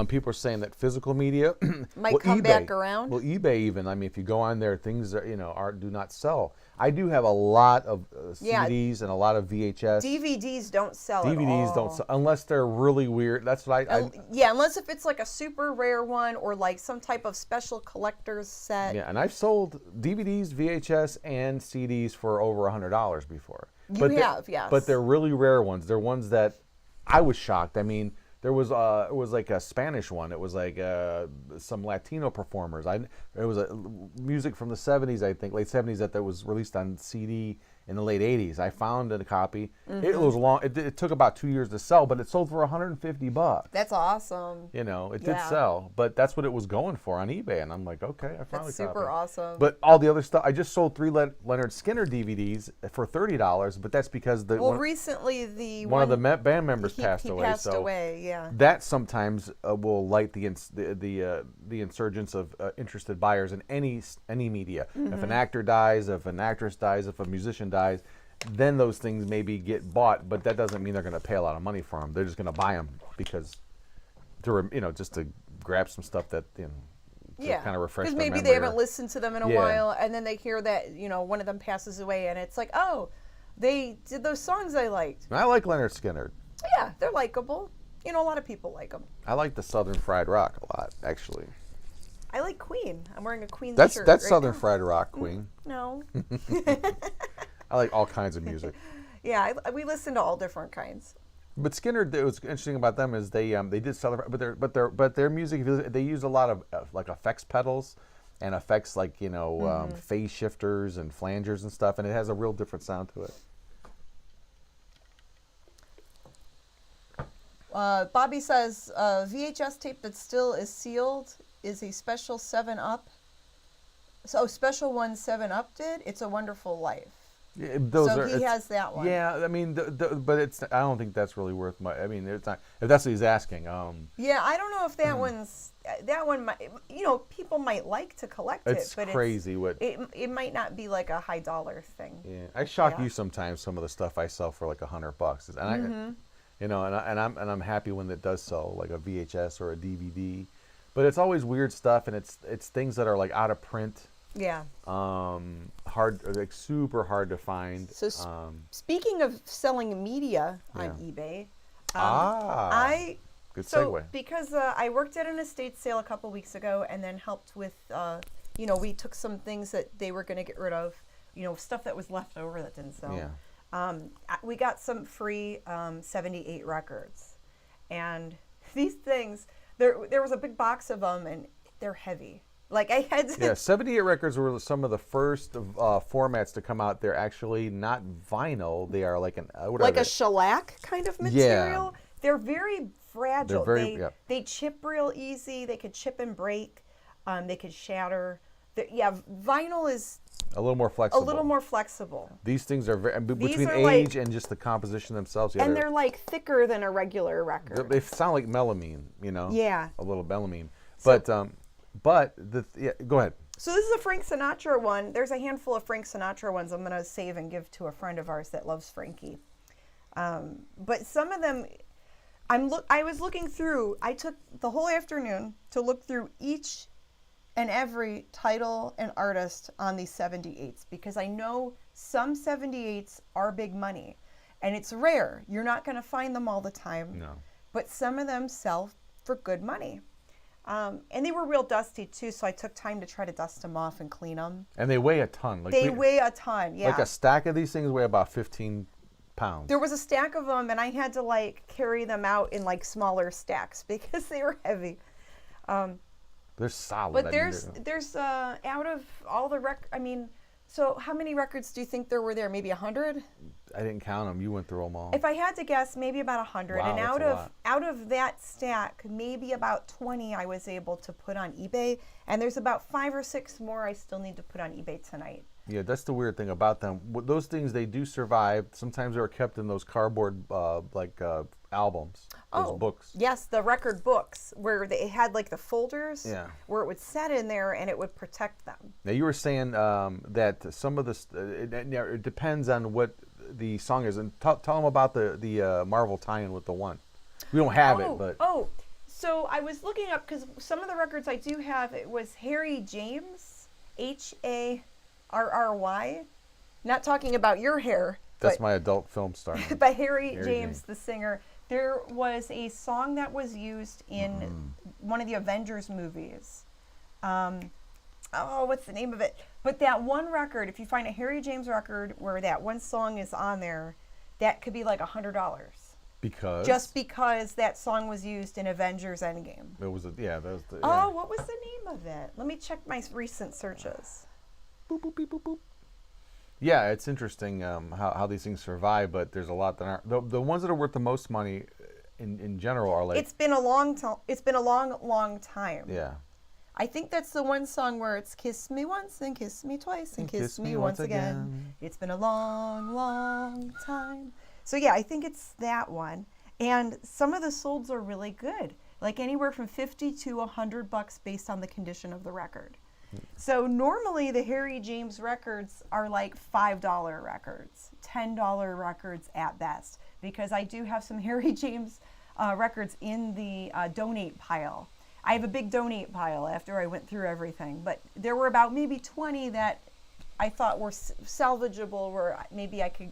[SPEAKER 3] People are saying that physical media
[SPEAKER 1] Might come back around.
[SPEAKER 3] Well, eBay even. I mean, if you go on there, things are, you know, do not sell. I do have a lot of CDs and a lot of VHS.
[SPEAKER 1] DVDs don't sell at
[SPEAKER 3] DVDs
[SPEAKER 1] all.
[SPEAKER 3] don't sell unless they're really weird. That's what I
[SPEAKER 1] yeah, unless if it's like a super rare one or like some type of special collector's set.
[SPEAKER 3] yeah, and I've sold DVDs, VHS, and CDs for over $100 before.
[SPEAKER 1] You have, yes.
[SPEAKER 3] But they're really rare ones. They're ones that I was shocked. I mean, there was it was like a Spanish one. It was like some Latino performers. It was music from the 70s, I think, late 70s that was released on CD in the late 80s. I found a copy. Mm-hmm. It was long. It took about 2 years to sell, but it sold for $150.
[SPEAKER 1] That's awesome.
[SPEAKER 3] You know, it did sell, but that's what it was going for on eBay, and I'm like, okay, I found
[SPEAKER 1] That's
[SPEAKER 3] a copy.
[SPEAKER 1] super awesome.
[SPEAKER 3] But all the other stuff, I just sold 3 Leonard Skinner DVDs for $30, but that's because
[SPEAKER 1] recently
[SPEAKER 3] one of the band members passed away.
[SPEAKER 1] Passed away, yeah.
[SPEAKER 3] That sometimes will light the insurgence of interested buyers in any media. Mm-hmm. If an actor dies, if an actress dies, if a musician dies, then those things maybe get bought, but that doesn't mean they're going to pay a lot of money for them. They're just going to buy them because, just to grab some stuff that, kind of refresh their memory.
[SPEAKER 1] Because maybe they haven't listened to them in a while, and then they hear that, one of them passes away, and it's like, oh, they did those songs I liked.
[SPEAKER 3] I like Leonard Skinner.
[SPEAKER 1] Yeah, they're likable. A lot of people like them.
[SPEAKER 3] I like the Southern Fried Rock a lot, actually.
[SPEAKER 1] I like Queen. I'm wearing a Queen shirt.
[SPEAKER 3] That's
[SPEAKER 1] right
[SPEAKER 3] Southern
[SPEAKER 1] now.
[SPEAKER 3] Fried Rock, Queen.
[SPEAKER 1] No.
[SPEAKER 3] I like all kinds of music.
[SPEAKER 1] Yeah, we listen to all different kinds.
[SPEAKER 3] But Skinner, what's interesting about them is they did Southern, but their music, they use a lot of like effects pedals and effects like phase shifters and flangers and stuff, and it has a real different sound to it.
[SPEAKER 1] Bobby says VHS tape that still is sealed is a special 7-Up. So special one 7-Up did. It's a Wonderful Life.
[SPEAKER 3] Yeah,
[SPEAKER 1] he has that one.
[SPEAKER 3] Yeah, I mean, but it's. I don't think that's really worth much. I mean, it's not. If that's what he's asking.
[SPEAKER 1] Yeah, I don't know if that one's. That one might. People might like to collect
[SPEAKER 3] it's
[SPEAKER 1] it, but
[SPEAKER 3] crazy.
[SPEAKER 1] It might not be like a high dollar thing.
[SPEAKER 3] Yeah, I shock you sometimes. Some of the stuff I sell for like $100, and I'm happy when it does sell like a VHS or a DVD, but it's always weird stuff, and it's things that are like out of print.
[SPEAKER 1] Yeah.
[SPEAKER 3] Hard, like super hard to find.
[SPEAKER 1] So speaking of selling media on eBay,
[SPEAKER 3] good segue.
[SPEAKER 1] Because I worked at an estate sale a couple weeks ago, and then helped with, we took some things that they were going to get rid of, stuff that was left over that didn't sell.
[SPEAKER 3] Yeah.
[SPEAKER 1] We got some free 78 records, and these things, there was a big box of them, and they're heavy. Like I had to.
[SPEAKER 3] Yeah, 78 records were some of the first formats to come out. They're actually not vinyl. They are like an what
[SPEAKER 1] like
[SPEAKER 3] are
[SPEAKER 1] a
[SPEAKER 3] they?
[SPEAKER 1] shellac kind of material. They're very fragile.
[SPEAKER 3] They're very- yeah.
[SPEAKER 1] They chip real easy. They could chip and break. They could shatter. Yeah, vinyl is
[SPEAKER 3] A little more
[SPEAKER 1] a
[SPEAKER 3] flexible.
[SPEAKER 1] little more flexible.
[SPEAKER 3] These things are very, between
[SPEAKER 1] are
[SPEAKER 3] age
[SPEAKER 1] like-
[SPEAKER 3] and just the composition themselves. Yeah,
[SPEAKER 1] And they're like thicker than a regular record.
[SPEAKER 3] they sound like melamine, you know.
[SPEAKER 1] Yeah.
[SPEAKER 3] A little melamine,
[SPEAKER 1] So-
[SPEAKER 3] but go ahead.
[SPEAKER 1] So this is a Frank Sinatra one. There's a handful of Frank Sinatra ones I'm going to save and give to a friend of ours that loves Frankie. But some of them, I was looking through. I took the whole afternoon to look through each and every title and artist on these 78s because I know some 78s are big money, and it's rare. You're not going to find them all the time.
[SPEAKER 3] No.
[SPEAKER 1] But some of them sell for good money. And they were real dusty too, so I took time to try to dust them off and clean them.
[SPEAKER 3] And they weigh a ton. Like
[SPEAKER 1] They weigh a ton, yeah.
[SPEAKER 3] Like a stack of these things weigh about 15 pounds.
[SPEAKER 1] There was a stack of them, and I had to like carry them out in like smaller stacks because they were heavy.
[SPEAKER 3] They're solid.
[SPEAKER 1] But
[SPEAKER 3] I mean,
[SPEAKER 1] there's out of all the so how many records do you think there were there? Maybe 100?
[SPEAKER 3] I didn't count them. You went through them all.
[SPEAKER 1] If I had to guess, maybe about 100.
[SPEAKER 3] Wow,
[SPEAKER 1] And
[SPEAKER 3] that's a lot.
[SPEAKER 1] out of that stack, maybe about 20 I was able to put on eBay, and there's about 5 or 6 more I still need to put on eBay tonight.
[SPEAKER 3] Yeah, that's the weird thing about them. Those things, they do survive. Sometimes they were kept in those cardboard albums, those books.
[SPEAKER 1] Yes, the record books where they had like the folders
[SPEAKER 3] Yeah.
[SPEAKER 1] where it would set in there and it would protect them.
[SPEAKER 3] Now, you were saying that some of this, it depends on what the song is. And tell them about the Marvel tie-in with the one. We don't have it, but...
[SPEAKER 1] So I was looking up because some of the records I do have, it was Harry James, Harry. Not talking about your hair.
[SPEAKER 3] That's
[SPEAKER 1] but,
[SPEAKER 3] my adult film star.
[SPEAKER 1] But Harry James, the singer. There was a song that was used in one of the Avengers movies. What's the name of it? But that one record, if you find a Harry James record where that one song is on there, that could be like $100.
[SPEAKER 3] Because?
[SPEAKER 1] Just because that song was used in Avengers Endgame.
[SPEAKER 3] It was, that was the...
[SPEAKER 1] Oh, what was the name of it? Let me check my recent searches.
[SPEAKER 3] Boop, boop, beep, boop, boop. Yeah, it's interesting how these things survive, but there's a lot that aren't. The ones that are worth the most money in general are like...
[SPEAKER 1] It's been a long time.
[SPEAKER 3] Yeah.
[SPEAKER 1] I think that's the one song where it's kiss me once and kiss me twice and kiss me once again. It's been a long time. So yeah, I think it's that one. And some of the solds are really good. Like anywhere from $50 to $100 based on the condition of the record. So normally the Harry James records are like $5 records, $10 records at best, because I do have some Harry James records in the donate pile. I have a big donate pile after I went through everything, but there were about maybe 20 that I thought were salvageable, where maybe I could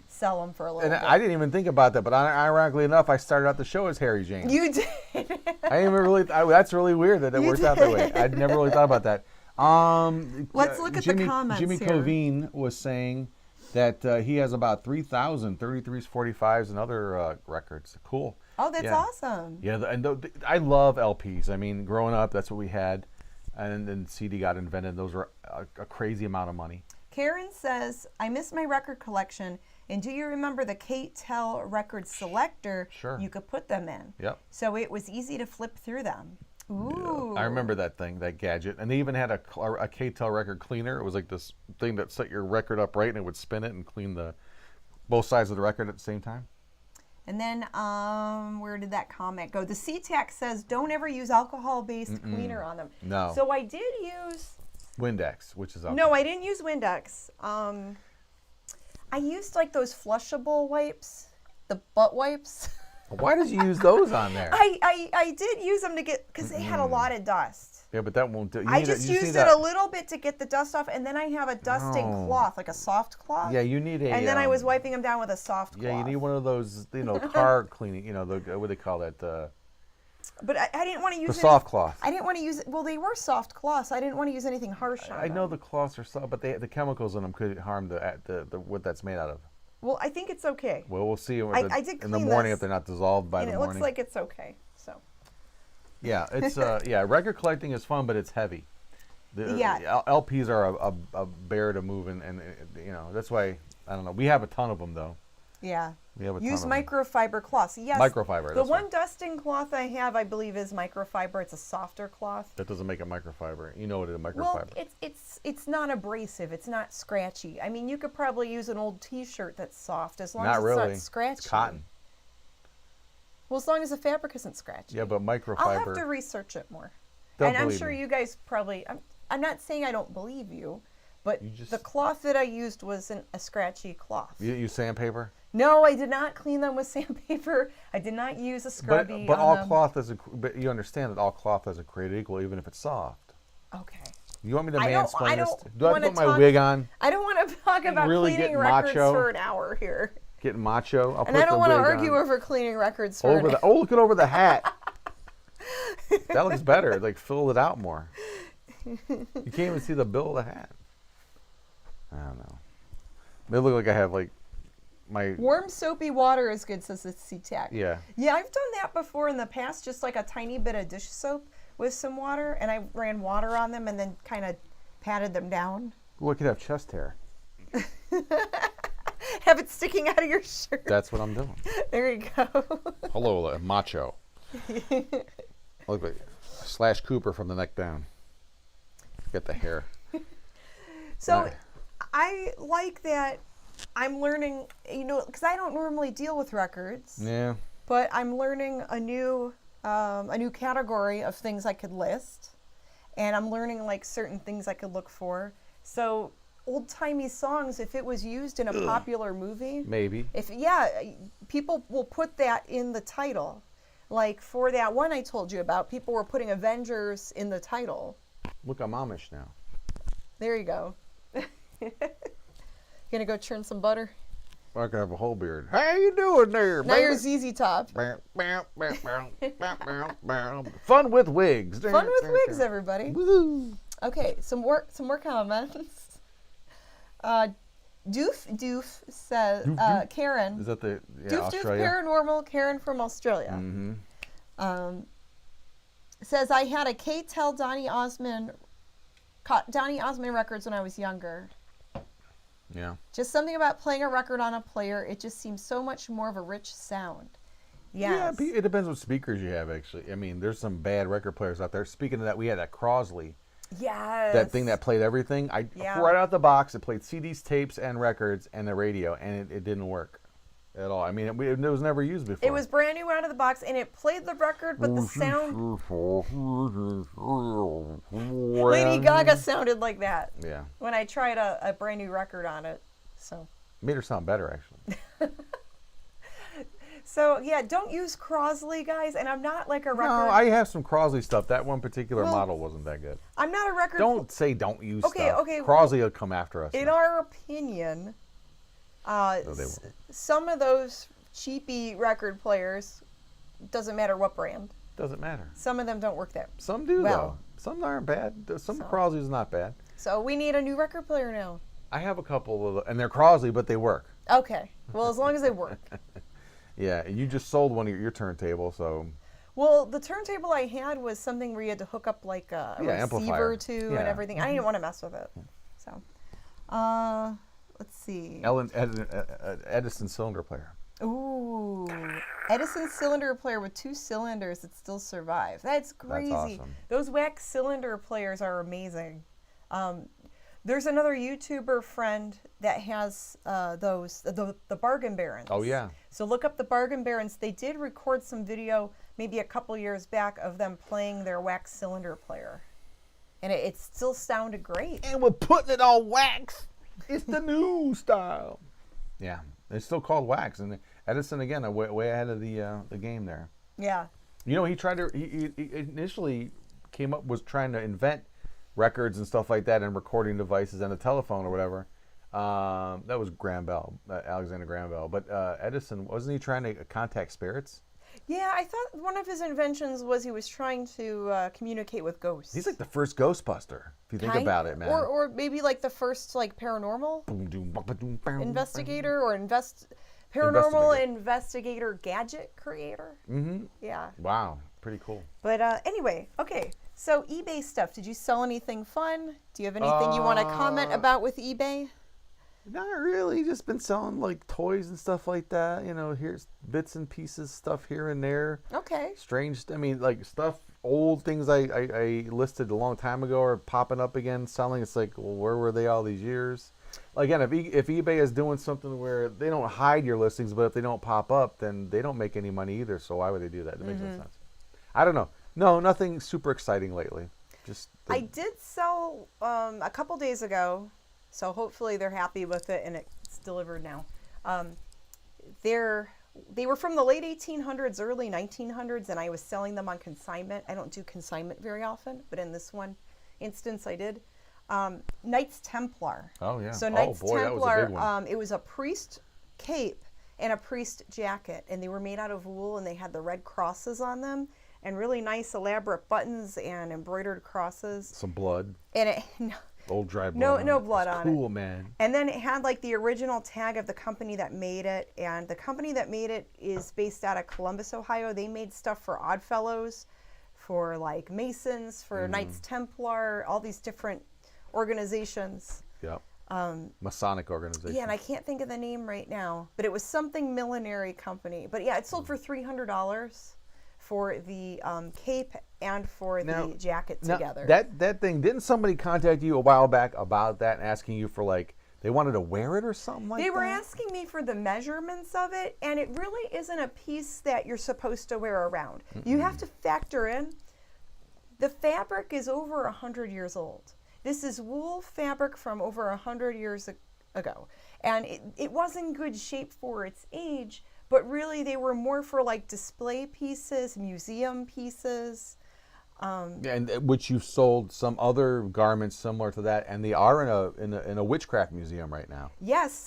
[SPEAKER 1] sell them for a little bit.
[SPEAKER 3] I didn't even think about that, but ironically enough, I started out the show as Harry James.
[SPEAKER 1] You did.
[SPEAKER 3] I didn't even really. That's really weird that it worked out that way. I'd never really thought about that.
[SPEAKER 1] Let's look at the comments
[SPEAKER 3] Jimmy
[SPEAKER 1] here.
[SPEAKER 3] Covine was saying that he has about 3,000 33s, 45s, and other records. Cool.
[SPEAKER 1] Oh, that's awesome.
[SPEAKER 3] Yeah, I love LPs. I mean, growing up, that's what we had, and then CD got invented. Those were a crazy amount of money.
[SPEAKER 1] Karen says, I miss my record collection, and do you remember the Kate Tell record selector?
[SPEAKER 3] Sure.
[SPEAKER 1] You could put them in.
[SPEAKER 3] Yep.
[SPEAKER 1] So it was easy to flip through them. Ooh.
[SPEAKER 3] Yeah. I remember that thing, that gadget. And they even had a K-Tel record cleaner. It was like this thing that set your record up right, and it would spin it and clean both sides of the record at the same time.
[SPEAKER 1] And then, where did that comment go? The CTAC says, don't ever use alcohol-based cleaner on them.
[SPEAKER 3] No.
[SPEAKER 1] So I did use...
[SPEAKER 3] Windex, which is
[SPEAKER 1] No, I didn't use Windex. I used like those flushable wipes, the butt wipes.
[SPEAKER 3] Why did you use those on there?
[SPEAKER 1] I did use them to get, because they had a lot of dust.
[SPEAKER 3] Yeah, but that won't do.
[SPEAKER 1] I just used it a little bit to get the dust off, and then I have a dusting cloth, like a soft cloth.
[SPEAKER 3] Yeah, you need a...
[SPEAKER 1] And then I was wiping them down with a soft cloth.
[SPEAKER 3] Yeah, you need one of those, car cleaning, what do they call that?
[SPEAKER 1] But I didn't want to use
[SPEAKER 3] The soft cloth.
[SPEAKER 1] I didn't want to use it. Well, they were soft cloths. I didn't want to use anything harsh on them.
[SPEAKER 3] I know the cloths are soft, but the chemicals in them could harm the what that's made out of.
[SPEAKER 1] Well, I think it's okay.
[SPEAKER 3] Well, we'll see
[SPEAKER 1] I did
[SPEAKER 3] in the
[SPEAKER 1] clean
[SPEAKER 3] morning
[SPEAKER 1] this,
[SPEAKER 3] if they're not dissolved by
[SPEAKER 1] and
[SPEAKER 3] the
[SPEAKER 1] it
[SPEAKER 3] morning.
[SPEAKER 1] looks like it's okay. So.
[SPEAKER 3] Yeah, it's record collecting is fun, but it's heavy.
[SPEAKER 1] Yeah.
[SPEAKER 3] LPs are a bear to move, and that's why I don't know. We have a ton of them though.
[SPEAKER 1] Yeah.
[SPEAKER 3] We have a
[SPEAKER 1] Use
[SPEAKER 3] ton of them.
[SPEAKER 1] microfiber cloths. Yes.
[SPEAKER 3] Microfiber.
[SPEAKER 1] The
[SPEAKER 3] that's
[SPEAKER 1] one
[SPEAKER 3] right.
[SPEAKER 1] dusting cloth I have, I believe, is microfiber. It's a softer cloth.
[SPEAKER 3] That doesn't make it microfiber. You know what it is, microfiber.
[SPEAKER 1] Well, it's not abrasive. It's not scratchy. I mean, you could probably use an old T-shirt that's soft as long
[SPEAKER 3] Not
[SPEAKER 1] as it's
[SPEAKER 3] really.
[SPEAKER 1] not scratchy.
[SPEAKER 3] It's cotton.
[SPEAKER 1] Well, as long as the fabric isn't scratchy.
[SPEAKER 3] Yeah, but microfiber.
[SPEAKER 1] I'll have to research it more.
[SPEAKER 3] Don't
[SPEAKER 1] and I'm
[SPEAKER 3] believe
[SPEAKER 1] sure
[SPEAKER 3] me.
[SPEAKER 1] you guys probably. I'm not saying I don't believe you, but
[SPEAKER 3] You just-
[SPEAKER 1] the cloth that I used wasn't a scratchy cloth.
[SPEAKER 3] You use sandpaper.
[SPEAKER 1] No, I did not clean them with sandpaper. I did not use a scrubby.
[SPEAKER 3] But
[SPEAKER 1] on
[SPEAKER 3] all
[SPEAKER 1] them.
[SPEAKER 3] cloth isn't. But you understand that all cloth isn't created equal, even if it's soft.
[SPEAKER 1] Okay.
[SPEAKER 3] You want me to
[SPEAKER 1] I don't
[SPEAKER 3] mansplain this? Do I have
[SPEAKER 1] wanna
[SPEAKER 3] to put my
[SPEAKER 1] talk-
[SPEAKER 3] wig on?
[SPEAKER 1] I don't want to talk about
[SPEAKER 3] really
[SPEAKER 1] cleaning
[SPEAKER 3] getting
[SPEAKER 1] records
[SPEAKER 3] macho?
[SPEAKER 1] for an hour here.
[SPEAKER 3] Getting macho. I'll
[SPEAKER 1] And I don't want to argue over cleaning records for an hour.
[SPEAKER 3] Oh, look at over the hat. That looks better. Like fill it out more. You can't even see the bill of the hat. I don't know. They look like I have like my.
[SPEAKER 1] Warm soapy water is good, says the SeaTac.
[SPEAKER 3] Yeah.
[SPEAKER 1] Yeah, I've done that before in the past, just like a tiny bit of dish soap with some water, and I ran water on them and then kind of patted them down.
[SPEAKER 3] Well, it could have chest hair.
[SPEAKER 1] Have it sticking out of your shirt.
[SPEAKER 3] That's what I'm doing.
[SPEAKER 1] There you go.
[SPEAKER 3] Hello, macho. I look like Slash Cooper from the neck down. Get the hair.
[SPEAKER 1] So
[SPEAKER 3] Right.
[SPEAKER 1] I like that I'm learning, because I don't normally deal with records,
[SPEAKER 3] Yeah.
[SPEAKER 1] but I'm learning a new category of things I could list, and I'm learning like certain things I could look for. So old-timey songs, if it was used in a popular movie,
[SPEAKER 3] Maybe.
[SPEAKER 1] people will put that in the title. Like for that one I told you about, people were putting Avengers in the title.
[SPEAKER 3] Look, I'm Amish now.
[SPEAKER 1] There you go. Gonna go churn some butter?
[SPEAKER 3] I can have a whole beard. How you doing there,
[SPEAKER 1] Now
[SPEAKER 3] baby?
[SPEAKER 1] you're ZZ Top.
[SPEAKER 3] Fun with wigs.
[SPEAKER 1] Fun with wigs, everybody.
[SPEAKER 3] Woo.
[SPEAKER 1] Okay, some more comments. Doof says, Karen.
[SPEAKER 3] Is that the
[SPEAKER 1] Doof
[SPEAKER 3] Australia?
[SPEAKER 1] Paranormal, Karen from Australia.
[SPEAKER 3] Mm-hmm.
[SPEAKER 1] Says, I had a K-Tel Donny Osmond records when I was younger.
[SPEAKER 3] Yeah.
[SPEAKER 1] Just something about playing a record on a player. It just seems so much more of a rich sound. Yes.
[SPEAKER 3] Yeah, it depends what speakers you have, actually. I mean, there's some bad record players out there. Speaking of that, we had that Crosley.
[SPEAKER 1] Yes.
[SPEAKER 3] That thing that played everything.
[SPEAKER 1] Yeah.
[SPEAKER 3] Right out the box, it played CDs, tapes, and records, and the radio, and it didn't work at all. I mean, it was never used before.
[SPEAKER 1] It was brand new out of the box, and it played the record, but the sound... Lady Gaga sounded like that.
[SPEAKER 3] Yeah.
[SPEAKER 1] When I tried a brand new record on it. So
[SPEAKER 3] Made her sound better, actually.
[SPEAKER 1] So yeah, don't use Crosley, guys. And I'm not like a record.
[SPEAKER 3] No, I have some Crosley stuff. That one particular
[SPEAKER 1] Well,
[SPEAKER 3] model wasn't that good.
[SPEAKER 1] I'm not a record.
[SPEAKER 3] Don't say don't use
[SPEAKER 1] Okay,
[SPEAKER 3] stuff.
[SPEAKER 1] okay,
[SPEAKER 3] Crosley will come after us.
[SPEAKER 1] In
[SPEAKER 3] now.
[SPEAKER 1] our opinion,
[SPEAKER 3] they won't.
[SPEAKER 1] some of those cheapy record players, doesn't matter what brand,
[SPEAKER 3] Doesn't matter.
[SPEAKER 1] some of them don't work that.
[SPEAKER 3] Some do,
[SPEAKER 1] Well.
[SPEAKER 3] though. Some aren't bad. Some
[SPEAKER 1] So.
[SPEAKER 3] Crosley's not bad.
[SPEAKER 1] So we need a new record player now.
[SPEAKER 3] I have a couple of, and they're Crosley, but they work.
[SPEAKER 1] Okay. Well, as long as they work.
[SPEAKER 3] Yeah, and you just sold one of your turntable, so
[SPEAKER 1] Well, the turntable I had was something where you had to hook up like a receiver
[SPEAKER 3] amplifier.
[SPEAKER 1] to
[SPEAKER 3] Yeah.
[SPEAKER 1] and everything. I didn't want to mess with it. So, let's see.
[SPEAKER 3] Edison cylinder player.
[SPEAKER 1] Ooh, Edison cylinder player with 2 cylinders that still survive. That's crazy.
[SPEAKER 3] awesome.
[SPEAKER 1] Those wax cylinder players are amazing. There's another YouTuber friend that has the Bargain Barons.
[SPEAKER 3] Oh, yeah.
[SPEAKER 1] So look up the Bargain Barons. They did record some video maybe a couple years back of them playing their wax cylinder player. And it still sounded great.
[SPEAKER 3] And we're putting it on wax. It's the new style. Yeah, it's still called wax. And Edison, again, way ahead of the game there.
[SPEAKER 1] Yeah.
[SPEAKER 3] You know, he initially was trying to invent records and stuff like that and recording devices and a telephone or whatever. That was Graham Bell, Alexander Graham Bell. But Edison, wasn't he trying to contact spirits?
[SPEAKER 1] Yeah, I thought one of his inventions was he was trying to communicate with ghosts.
[SPEAKER 3] He's like the first Ghostbuster, if you think about it, man.
[SPEAKER 1] Or maybe like the first like paranormal investigator or paranormal investigator gadget creator.
[SPEAKER 3] Mm-hmm.
[SPEAKER 1] Yeah.
[SPEAKER 3] Wow, pretty cool.
[SPEAKER 1] But anyway, okay. So eBay stuff. Did you sell anything fun? Do you have anything you want to comment about with eBay?
[SPEAKER 3] Not really. Just been selling like toys and stuff like that. You know, here's bits and pieces, stuff here and there.
[SPEAKER 1] Okay.
[SPEAKER 3] Strange. I mean, like stuff, old things I listed a long time ago are popping up again, selling. It's like, well, where were they all these years? Again, if eBay is doing something where they don't hide your listings, but if they don't pop up, then they don't make any money either. So why would they do that? It makes no sense. I don't know. No, nothing super exciting lately. Just
[SPEAKER 1] I did sell a couple days ago, so hopefully they're happy with it and it's delivered now. They were from the late 1800s, early 1900s, and I was selling them on consignment. I don't do consignment very often, but in this one instance I did. Knights Templar.
[SPEAKER 3] Oh yeah.
[SPEAKER 1] So Knights
[SPEAKER 3] boy,
[SPEAKER 1] Templar,
[SPEAKER 3] that was a big one.
[SPEAKER 1] it was a priest cape and a priest jacket, and they were made out of wool, and they had the red crosses on them, and really nice elaborate buttons and embroidered crosses.
[SPEAKER 3] Some blood.
[SPEAKER 1] And it
[SPEAKER 3] Old dry blood.
[SPEAKER 1] no blood on it.
[SPEAKER 3] Cool, man.
[SPEAKER 1] And then it had like the original tag of the company that made it, and the company that made it is based out of Columbus, Ohio. They made stuff for Oddfellows, for like Masons, for Knights Templar, all these different organizations.
[SPEAKER 3] Yep. Masonic organization.
[SPEAKER 1] Yeah, and I can't think of the name right now, but it was something millinery company. But yeah, it sold for $300 for the cape and for the jacket together.
[SPEAKER 3] That thing, didn't somebody contact you a while back about that and asking you for like, they wanted to wear it or something like that?
[SPEAKER 1] They were asking me for the measurements of it, and it really isn't a piece that you're supposed to wear around. You have to factor in, the fabric is over 100 years old. This is wool fabric from over 100 years ago. And it was in good shape for its age, but really they were more for like display pieces, museum pieces.
[SPEAKER 3] And which you've sold some other garments similar to that, and they are in a witchcraft museum right now.
[SPEAKER 1] Yes,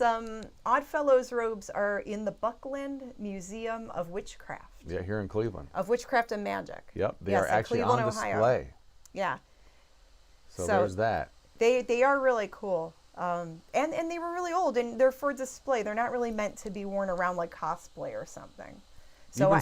[SPEAKER 1] Oddfellows robes are in the Buckland Museum of Witchcraft.
[SPEAKER 3] Yeah, here in Cleveland.
[SPEAKER 1] Of Witchcraft and Magic.
[SPEAKER 3] Yep, they
[SPEAKER 1] Yes,
[SPEAKER 3] are
[SPEAKER 1] in
[SPEAKER 3] actually
[SPEAKER 1] Cleveland,
[SPEAKER 3] on
[SPEAKER 1] Ohio.
[SPEAKER 3] display.
[SPEAKER 1] Yeah.
[SPEAKER 3] So there's that.
[SPEAKER 1] They are really cool. And they were really old, and they're for display. They're not really meant to be worn around like cosplay or something. So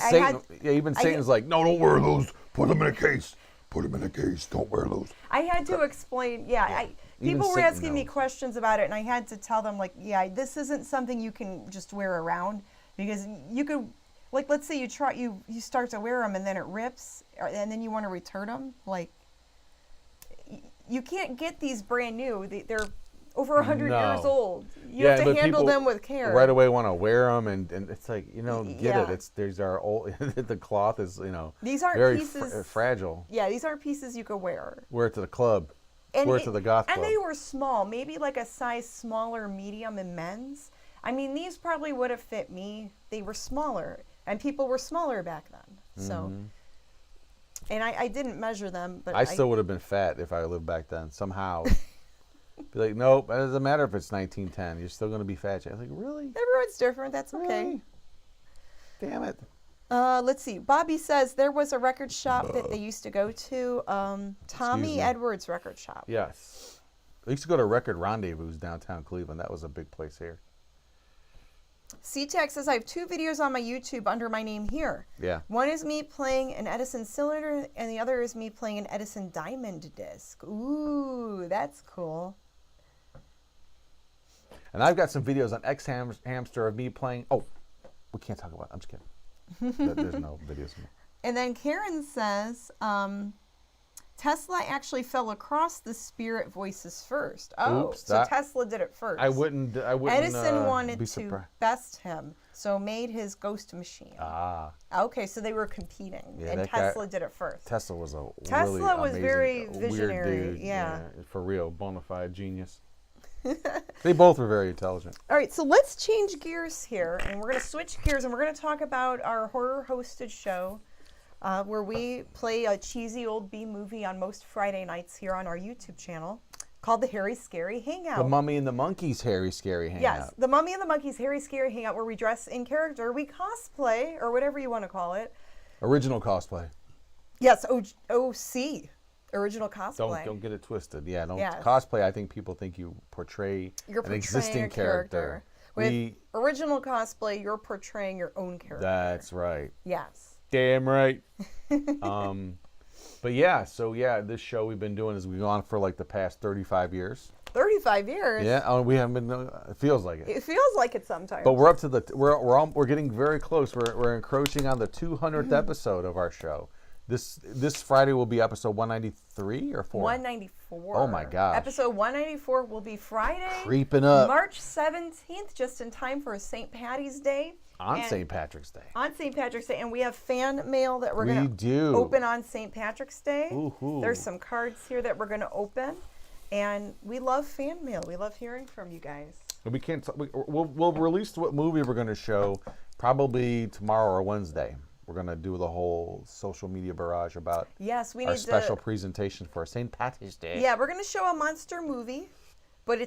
[SPEAKER 3] even Satan's like, no, don't wear those. Put them in a case. Put them in a case. Don't wear those.
[SPEAKER 1] I had to explain. Yeah, people were asking me questions about it, and I had to tell them, like, yeah, this isn't something you can just wear around, because you could, like, let's say you start to wear them and then it rips, and then you want to return them. Like, you can't get these brand new. They're over 100 years old. You have to handle them with care.
[SPEAKER 3] Right away want to wear them, and it's like, get it. These are old. The cloth is,
[SPEAKER 1] these aren't
[SPEAKER 3] very
[SPEAKER 1] pieces,
[SPEAKER 3] fragile.
[SPEAKER 1] Yeah, these aren't pieces you could wear.
[SPEAKER 3] Wear it to the club. Wear it to the goth club.
[SPEAKER 1] And they were small, maybe like a size smaller, medium in men's. I mean, these probably would have fit me. They were smaller, and people were smaller back then. So, and I didn't measure them, but
[SPEAKER 3] I still would have been fat if I lived back then somehow. Be like, nope, it doesn't matter if it's 1910. You're still going to be fat. I was like, really?
[SPEAKER 1] Everyone's different. That's okay.
[SPEAKER 3] Really? Damn it.
[SPEAKER 1] Let's see. Bobby says there was a record shop that they used to go to. Tommy Edwards Record Shop.
[SPEAKER 3] Yes. I used to go to Record Rendezvous downtown Cleveland. That was a big place here.
[SPEAKER 1] C-Tech says, I have 2 videos on my YouTube under my name here.
[SPEAKER 3] Yeah.
[SPEAKER 1] One is me playing an Edison cylinder, and the other is me playing an Edison diamond disc. Ooh, that's cool.
[SPEAKER 3] And I've got some videos on X Hamster of me playing. Oh, we can't talk about it. I'm just kidding. There's no videos.
[SPEAKER 1] And then Karen says, Tesla actually fell across the spirit voices first. Oh,
[SPEAKER 3] oops,
[SPEAKER 1] so Tesla did it first.
[SPEAKER 3] I wouldn't.
[SPEAKER 1] Edison wanted
[SPEAKER 3] be
[SPEAKER 1] to best him, so made his ghost machine.
[SPEAKER 3] Ah.
[SPEAKER 1] Okay, so they were competing,
[SPEAKER 3] Yeah,
[SPEAKER 1] and Tesla did it first.
[SPEAKER 3] Tesla was a
[SPEAKER 1] Tesla
[SPEAKER 3] really
[SPEAKER 1] was
[SPEAKER 3] amazing,
[SPEAKER 1] very visionary.
[SPEAKER 3] weird dude.
[SPEAKER 1] Yeah,
[SPEAKER 3] for real, bona fide genius. They both were very intelligent.
[SPEAKER 1] All right, so let's change gears here, and we're going to switch gears, and we're going to talk about our horror-hosted show, where we play a cheesy old B movie on most Friday nights here on our YouTube channel, called the Harry Scary Hangout.
[SPEAKER 3] The Mummy and the Monkey's Harry Scary Hangout.
[SPEAKER 1] Yes, the Mummy and the Monkey's Harry Scary Hangout, where we dress in character, we cosplay, or whatever you want to call it.
[SPEAKER 3] Original cosplay.
[SPEAKER 1] Yes, OC. Original cosplay.
[SPEAKER 3] Don't get it twisted. Yeah, don't
[SPEAKER 1] Yes.
[SPEAKER 3] cosplay. I think people think you portray an existing
[SPEAKER 1] a character. With
[SPEAKER 3] We
[SPEAKER 1] original cosplay, you're portraying your own character.
[SPEAKER 3] That's right.
[SPEAKER 1] Yes.
[SPEAKER 3] Damn right. But yeah, so yeah, this show we've been doing is we've gone for like the past 35 years.
[SPEAKER 1] 35 years.
[SPEAKER 3] Yeah, we haven't been. It feels like it.
[SPEAKER 1] It feels like it sometimes.
[SPEAKER 3] But we're up to we're getting very close. We're encroaching on the 200th episode of our show. This Friday will be episode 193 or 4?
[SPEAKER 1] 194.
[SPEAKER 3] Oh my gosh.
[SPEAKER 1] Episode 194 will be Friday.
[SPEAKER 3] Creeping up.
[SPEAKER 1] March 17th, just in time for St. Patty's Day.
[SPEAKER 3] On St. Patrick's Day.
[SPEAKER 1] On St. Patrick's Day. And we have fan mail that we're
[SPEAKER 3] We
[SPEAKER 1] going to
[SPEAKER 3] do.
[SPEAKER 1] open on St. Patrick's Day.
[SPEAKER 3] Ooh-hoo.
[SPEAKER 1] There's some cards here that we're going to open. And we love fan mail. We love hearing from you guys.
[SPEAKER 3] We can't. We'll release what movie we're going to show probably tomorrow or Wednesday. We're going to do the whole social media barrage about
[SPEAKER 1] Yes, we
[SPEAKER 3] our
[SPEAKER 1] need
[SPEAKER 3] special
[SPEAKER 1] to.
[SPEAKER 3] presentation for St. Patrick's Day.
[SPEAKER 1] Yeah, we're going to show a monster movie, but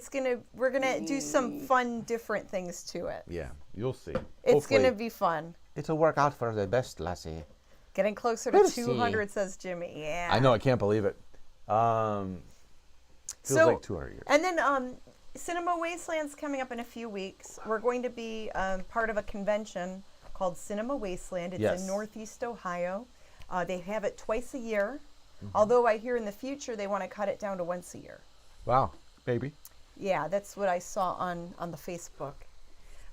[SPEAKER 1] we're going to do some fun, different things to it.
[SPEAKER 3] Yeah, you'll see.
[SPEAKER 1] It's going to
[SPEAKER 3] Hopefully.
[SPEAKER 1] be fun.
[SPEAKER 4] It'll work out for the best, lassie.
[SPEAKER 1] Getting closer
[SPEAKER 4] We'll
[SPEAKER 1] to
[SPEAKER 4] see.
[SPEAKER 1] 200, says Jimmy. Yeah.
[SPEAKER 3] I know. I can't believe it. Feels like 200 years.
[SPEAKER 1] And then Cinema Wasteland's coming up in a few weeks. We're going to be part of a convention called Cinema Wasteland. It's
[SPEAKER 3] Yes.
[SPEAKER 1] in Northeast Ohio. They have it twice a year. Although I hear in the future they want to cut it down to once a year.
[SPEAKER 3] Wow, maybe.
[SPEAKER 1] Yeah, that's what I saw on the Facebook.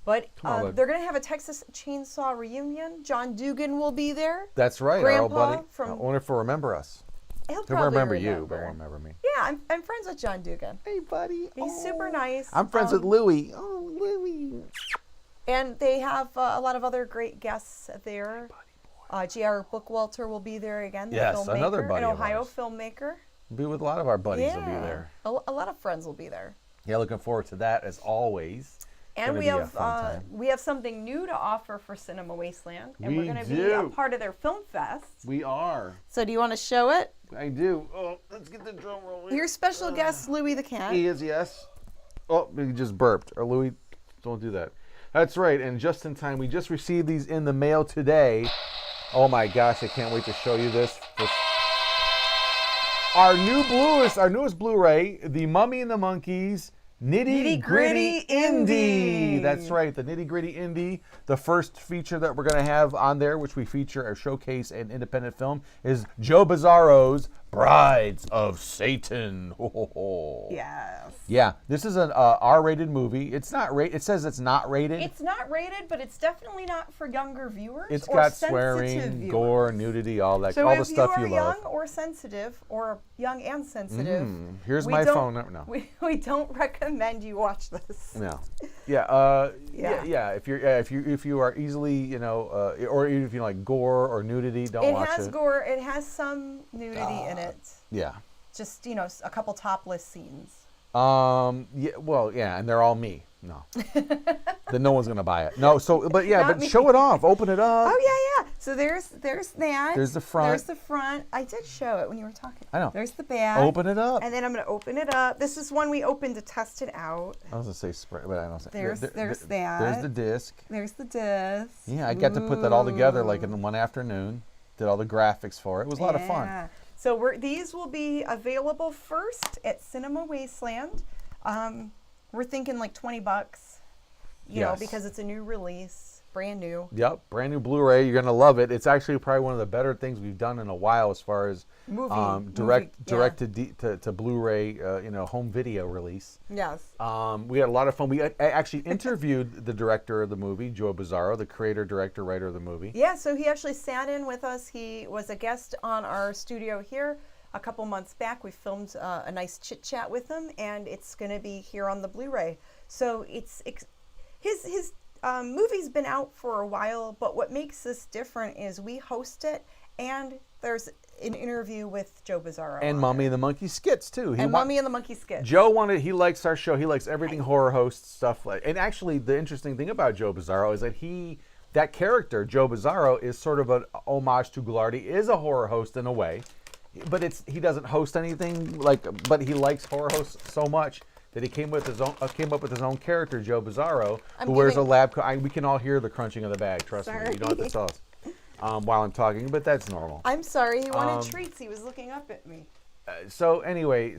[SPEAKER 1] But
[SPEAKER 3] Come on, bud.
[SPEAKER 1] they're going to have a Texas Chainsaw reunion. John Dugan will be there.
[SPEAKER 3] That's right, our old
[SPEAKER 1] Grandpa
[SPEAKER 3] buddy.
[SPEAKER 1] from-
[SPEAKER 3] I wonder if he'll remember us.
[SPEAKER 1] He'll
[SPEAKER 3] He'll
[SPEAKER 1] probably
[SPEAKER 3] remember you, but won't remember me.
[SPEAKER 1] Yeah, I'm friends with John Dugan.
[SPEAKER 4] Hey, buddy.
[SPEAKER 1] He's super nice.
[SPEAKER 4] I'm friends with Louie. Oh, Louie.
[SPEAKER 1] And they have a lot of other great guests there. J.R. Bookwalter will be there again. The
[SPEAKER 3] Yes,
[SPEAKER 1] filmmaker,
[SPEAKER 3] another buddy
[SPEAKER 1] an
[SPEAKER 3] of
[SPEAKER 1] Ohio
[SPEAKER 3] ours.
[SPEAKER 1] filmmaker.
[SPEAKER 3] Be with a lot of our buddies. Will be there.
[SPEAKER 1] A lot of friends will be there.
[SPEAKER 3] Yeah, looking forward to that as always.
[SPEAKER 1] And
[SPEAKER 3] Gonna
[SPEAKER 1] we
[SPEAKER 3] be a
[SPEAKER 1] have
[SPEAKER 3] fun time.
[SPEAKER 1] we have something new to offer for Cinema Wasteland, and
[SPEAKER 3] We
[SPEAKER 1] we're going to be a
[SPEAKER 3] do.
[SPEAKER 1] part of their film fest.
[SPEAKER 3] We are.
[SPEAKER 1] So, do you want to show it?
[SPEAKER 3] I do. Oh, let's get the drum rolling.
[SPEAKER 1] Your special guest, Louie the cat.
[SPEAKER 3] He is, yes. Oh, he just burped. Or Louis, don't do that. That's right. And just in time, we just received these in the mail today. Oh my gosh, I can't wait to show you this. Our newest Blu-ray, The Mummy and the Monkeys, Nitty Gritty Indie. That's right, the Nitty Gritty Indie. The first feature that we're going to have on there, which we feature or showcase an independent film, is Joe Bizarro's Brides of Satan. Ho, ho, ho.
[SPEAKER 1] Yes.
[SPEAKER 3] Yeah, this is an R-rated movie. It's not rated. It says it's not rated.
[SPEAKER 1] It's not rated, but it's definitely not for younger viewers.
[SPEAKER 3] It's
[SPEAKER 1] or
[SPEAKER 3] got
[SPEAKER 1] sensitive
[SPEAKER 3] swearing,
[SPEAKER 1] viewers.
[SPEAKER 3] gore, nudity, all that,
[SPEAKER 1] So
[SPEAKER 3] all
[SPEAKER 1] if
[SPEAKER 3] the stuff
[SPEAKER 1] you
[SPEAKER 3] you
[SPEAKER 1] are
[SPEAKER 3] love.
[SPEAKER 1] young or sensitive, or young and sensitive,
[SPEAKER 3] Here's
[SPEAKER 1] we
[SPEAKER 3] my
[SPEAKER 1] don't-
[SPEAKER 3] phone. No.
[SPEAKER 1] we don't recommend you watch this.
[SPEAKER 3] No. Yeah.
[SPEAKER 1] Yeah.
[SPEAKER 3] Yeah. If you are easily, or even if you like gore or nudity, don't
[SPEAKER 1] It
[SPEAKER 3] watch
[SPEAKER 1] has
[SPEAKER 3] it.
[SPEAKER 1] gore. It has some nudity in it.
[SPEAKER 3] Yeah.
[SPEAKER 1] Just a couple topless scenes.
[SPEAKER 3] Yeah. Well, yeah, and they're all me. No. Then no one's gonna buy it. No. So, but yeah,
[SPEAKER 1] Not
[SPEAKER 3] but
[SPEAKER 1] me.
[SPEAKER 3] show it off. Open it up.
[SPEAKER 1] Oh yeah. So there's that.
[SPEAKER 3] There's the front.
[SPEAKER 1] There's the front. I did show it when you were talking.
[SPEAKER 3] I know.
[SPEAKER 1] There's the back.
[SPEAKER 3] Open it up.
[SPEAKER 1] And then I'm gonna open it up. This is one we opened to test it out.
[SPEAKER 3] I was gonna say spray, but I don't say.
[SPEAKER 1] There's that.
[SPEAKER 3] There's the disc.
[SPEAKER 1] There's the disc.
[SPEAKER 3] Yeah, I got to put that all together like in one afternoon. Did all the graphics for it. It was a lot of fun.
[SPEAKER 1] Yeah. So these will be available first at Cinema Wasteland. We're thinking like $20, you know,
[SPEAKER 3] Yes.
[SPEAKER 1] because it's a new release, brand new.
[SPEAKER 3] Yep, brand new Blu-ray. You're gonna love it. It's actually probably one of the better things we've done in a while as far as direct to Blu-ray, home video release.
[SPEAKER 1] Yes.
[SPEAKER 3] We had a lot of fun. I actually interviewed the director of the movie, Joe Bizarro, the creator, director, writer of the movie.
[SPEAKER 1] Yeah, so he actually sat in with us. He was a guest on our studio here a couple months back. We filmed a nice chit chat with him, and it's going to be here on the Blu-ray. So his movie's been out for a while, but what makes this different is we host it, and there's an interview with Joe Bizarro.
[SPEAKER 3] And
[SPEAKER 1] on
[SPEAKER 3] Mummy
[SPEAKER 1] it.
[SPEAKER 3] and the Monkey skits too.
[SPEAKER 1] And Mummy and the Monkey skits.
[SPEAKER 3] Joe he likes our show. He likes everything horror host stuff. And actually, the interesting thing about Joe Bizarro is that that character, Joe Bizarro, is sort of an homage to Ghilardi, is a horror host in a way. But he doesn't host anything but he likes horror hosts so much that he came up with his own character, Joe Bizarro, who wears a lab coat. We can all hear the crunching of the bag. Trust me, you don't have to tell us while I'm talking, but that's normal.
[SPEAKER 1] I'm sorry, he wanted treats. He was looking up at me.
[SPEAKER 3] So anyway,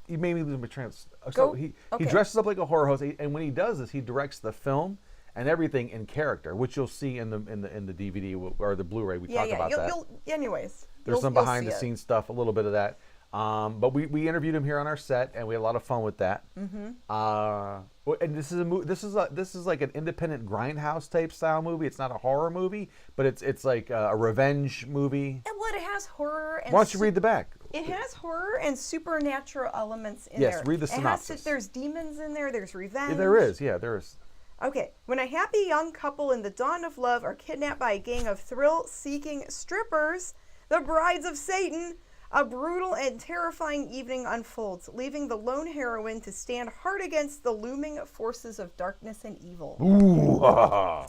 [SPEAKER 3] you made me lose my train. So he dresses up like a horror host, and when he does this, he directs the film. and everything in character, which you'll see in the DVD or the Blu-ray. We talk about that.
[SPEAKER 1] Anyways,
[SPEAKER 3] There's some
[SPEAKER 1] you'll
[SPEAKER 3] behind the
[SPEAKER 1] see it.
[SPEAKER 3] scenes stuff, a little bit of that. But we interviewed him here on our set, and we had a lot of fun with that. And this is like an independent grindhouse type style movie. It's not a horror movie, but it's like a revenge movie.
[SPEAKER 1] And what it has horror and
[SPEAKER 3] Why don't you read the back?
[SPEAKER 1] It has horror and supernatural elements in
[SPEAKER 3] Yes,
[SPEAKER 1] there.
[SPEAKER 3] read the synopsis.
[SPEAKER 1] There's demons in there. There's revenge.
[SPEAKER 3] Yeah, there is.
[SPEAKER 1] Okay, when a happy young couple in the dawn of love are kidnapped by a gang of thrill-seeking strippers, the brides of Satan, a brutal and terrifying evening unfolds, leaving the lone heroine to stand hard against the looming forces of darkness and evil.
[SPEAKER 3] Ooh.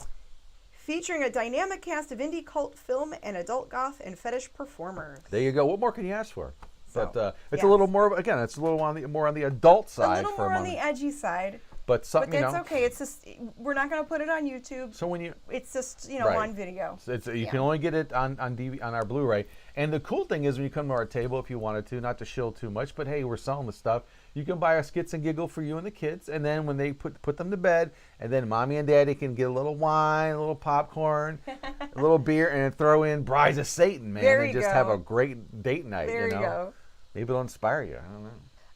[SPEAKER 1] Featuring a dynamic cast of indie cult film and adult goth and fetish performers.
[SPEAKER 3] There you go. What more can you ask for?
[SPEAKER 1] So,
[SPEAKER 3] But it's a little more. Again, it's a little more on the adult side.
[SPEAKER 1] A little more on the edgy side.
[SPEAKER 3] But something,
[SPEAKER 1] But that's okay. It's just we're not going to put it on YouTube.
[SPEAKER 3] So when you,
[SPEAKER 1] it's just
[SPEAKER 3] right.
[SPEAKER 1] on video.
[SPEAKER 3] So you can only get it on DVD, on our Blu-ray. And the cool thing is when you come to our table, if you wanted to, not to shill too much, but hey, we're selling the stuff. You can buy a skits and giggle for you and the kids, and then when they put them to bed, and then mommy and daddy can get a little wine, a little popcorn, a little beer, and throw in Brides of Satan, man, and just have a great date night.
[SPEAKER 1] There you go.
[SPEAKER 3] Maybe it'll inspire you. I don't know.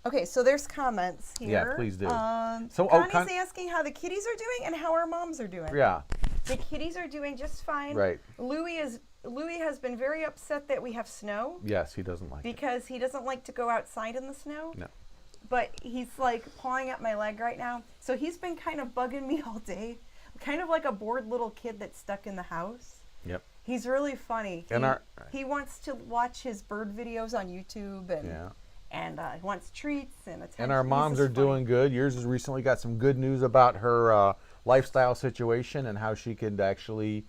[SPEAKER 1] Okay, so there's comments here.
[SPEAKER 3] Yeah, please do.
[SPEAKER 1] So Connie's asking how the kitties are doing and how our moms are doing.
[SPEAKER 3] Yeah.
[SPEAKER 1] The kitties are doing just fine.
[SPEAKER 3] Right.
[SPEAKER 1] Louis has been very upset that we have snow.
[SPEAKER 3] Yes, he doesn't like it.
[SPEAKER 1] Because he doesn't like to go outside in the snow.
[SPEAKER 3] No.
[SPEAKER 1] But he's like pawing at my leg right now. So he's been kind of bugging me all day. Kind of like a bored little kid that's stuck in the house.
[SPEAKER 3] Yep.
[SPEAKER 1] He's really funny.
[SPEAKER 3] And
[SPEAKER 1] he wants to watch his bird videos on YouTube and he wants treats and attention.
[SPEAKER 3] And our moms are doing good. Yours has recently got some good news about her lifestyle situation and how she could actually,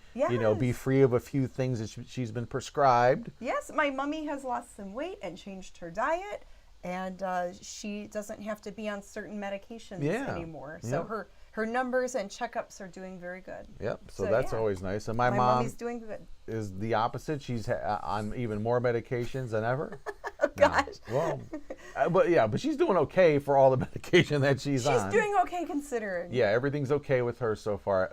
[SPEAKER 3] be free of a few things that she's been prescribed.
[SPEAKER 1] Yes, my mummy has lost some weight and changed her diet, and she doesn't have to be on certain medications anymore. So her numbers and checkups are doing very good.
[SPEAKER 3] Yep, so that's always nice. And my mom
[SPEAKER 1] mummy's doing good.
[SPEAKER 3] Is the opposite. She's on even more medications than ever.
[SPEAKER 1] Oh, gosh.
[SPEAKER 3] No. Well, but she's doing okay for all the medication that she's on.
[SPEAKER 1] She's doing okay considering.
[SPEAKER 3] Yeah, everything's okay with her so far.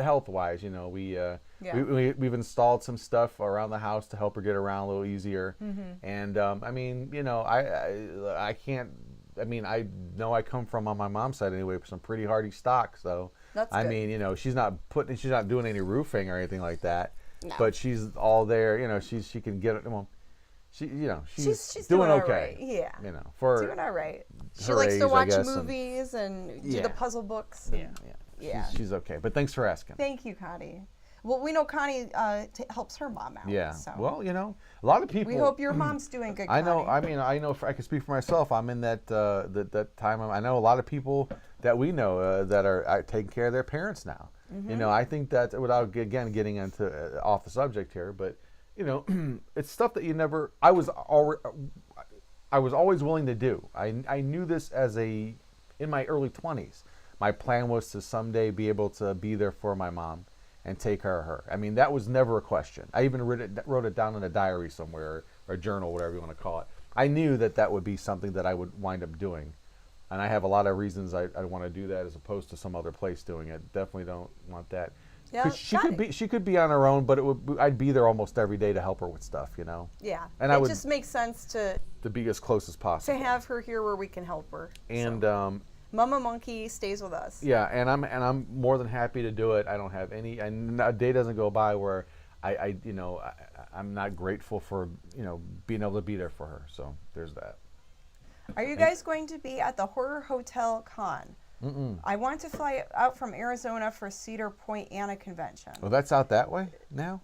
[SPEAKER 3] Health-wise, we've installed some stuff around the house to help her get around a little easier. And I can't. I mean, I know I come from on my mom's side anyway some pretty hardy stock. So
[SPEAKER 1] that's good.
[SPEAKER 3] I mean, she's not doing any roofing or anything like that.
[SPEAKER 1] No.
[SPEAKER 3] But she's all there. She can get it. Well, she's doing okay.
[SPEAKER 1] Right. Yeah.
[SPEAKER 3] For
[SPEAKER 1] doing all right. She
[SPEAKER 3] her
[SPEAKER 1] likes
[SPEAKER 3] age,
[SPEAKER 1] to watch
[SPEAKER 3] I guess,
[SPEAKER 1] movies and do the puzzle books.
[SPEAKER 3] Yeah. She's okay. But thanks for asking.
[SPEAKER 1] Thank you, Connie. Well, we know Connie helps her mom out.
[SPEAKER 3] Yeah.
[SPEAKER 1] So.
[SPEAKER 3] Well, a lot of people.
[SPEAKER 1] We hope your mom's doing good.
[SPEAKER 3] I know.
[SPEAKER 1] Connie.
[SPEAKER 3] I mean, I know. I can speak for myself. I'm in that time. I know a lot of people that we know that are taking care of their parents now. I think that without again getting into off the subject here, but it's stuff that you never. I was always willing to do. I knew this in my early 20s. My plan was to someday be able to be there for my mom and take care of her. I mean, that was never a question. I even wrote it down in a diary somewhere or a journal, whatever you want to call it. I knew that would be something that I would wind up doing. And I have a lot of reasons I want to do that as opposed to some other place doing it. Definitely don't want that.
[SPEAKER 1] Yeah,
[SPEAKER 3] she could be on her own, but I'd be there almost every day to help her with stuff,
[SPEAKER 1] Yeah,
[SPEAKER 3] and
[SPEAKER 1] it just makes sense to
[SPEAKER 3] be as close as possible.
[SPEAKER 1] To have her here where we can help her.
[SPEAKER 3] And
[SPEAKER 1] MummyMonkey stays with us.
[SPEAKER 3] Yeah, and I'm more than happy to do it. I don't have any, and a day doesn't go by where I'm not grateful for being able to be there for her. So there's that.
[SPEAKER 1] Are you guys going to be at the Horror Hotel Con? I want to fly out from Arizona for Cedar Point Anna Convention.
[SPEAKER 3] Well, that's out that way now?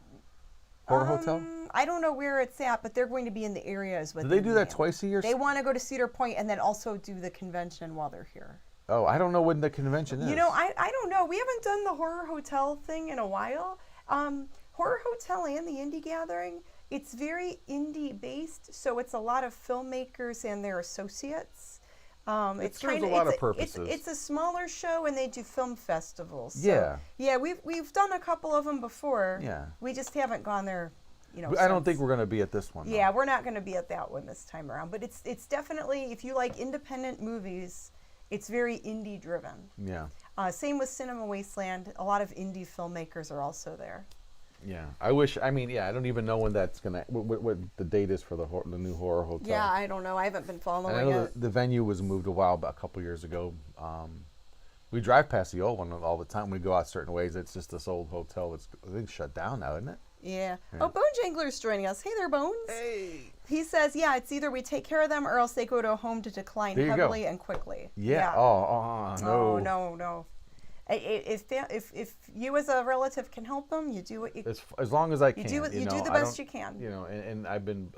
[SPEAKER 3] Horror Hotel?
[SPEAKER 1] I don't know where it's at, but they're going to be in the area.
[SPEAKER 3] Do they do that twice a year?
[SPEAKER 1] They want to go to Cedar Point and then also do the convention while they're here.
[SPEAKER 3] Oh, I don't know when the convention is.
[SPEAKER 1] I don't know. We haven't done the Horror Hotel thing in a while. Horror Hotel and the Indie Gathering, it's very indie based, so it's a lot of filmmakers and their associates.
[SPEAKER 3] It serves a lot of purposes.
[SPEAKER 1] It's a smaller show, and they do film festivals. So,
[SPEAKER 3] yeah,
[SPEAKER 1] we've done a couple of them before.
[SPEAKER 3] Yeah,
[SPEAKER 1] we just haven't gone there.
[SPEAKER 3] I don't think we're going to be at this one.
[SPEAKER 1] Yeah, we're not going to be at that one this time around. But it's definitely, if you like independent movies, it's very indie driven.
[SPEAKER 3] Yeah.
[SPEAKER 1] Same with Cinema Wasteland. A lot of indie filmmakers are also there.
[SPEAKER 3] Yeah. I wish. I mean, yeah. I don't even know when that's gonna. What the date is for the new horror hotel.
[SPEAKER 1] Yeah, I don't know. I haven't been
[SPEAKER 3] And
[SPEAKER 1] following
[SPEAKER 3] I know
[SPEAKER 1] it.
[SPEAKER 3] the venue was moved a couple years ago. We drive past the old one all the time. We go out certain ways. It's just this old hotel that's, I think, shut down now, isn't it?
[SPEAKER 1] Yeah.
[SPEAKER 3] Yeah.
[SPEAKER 1] Oh, Bone Jangler's joining us. Hey there, Bones.
[SPEAKER 3] Hey.
[SPEAKER 1] He says, yeah, it's either we take care of them or else they go to a home to decline
[SPEAKER 3] There you go.
[SPEAKER 1] heavily and quickly.
[SPEAKER 3] Yeah. Oh, no.
[SPEAKER 1] Oh, no. If you as a relative can help them, you do what you
[SPEAKER 3] As long as I can.
[SPEAKER 1] you do the
[SPEAKER 3] I
[SPEAKER 1] best
[SPEAKER 3] don't-
[SPEAKER 1] you can.
[SPEAKER 3] You know, and I've been.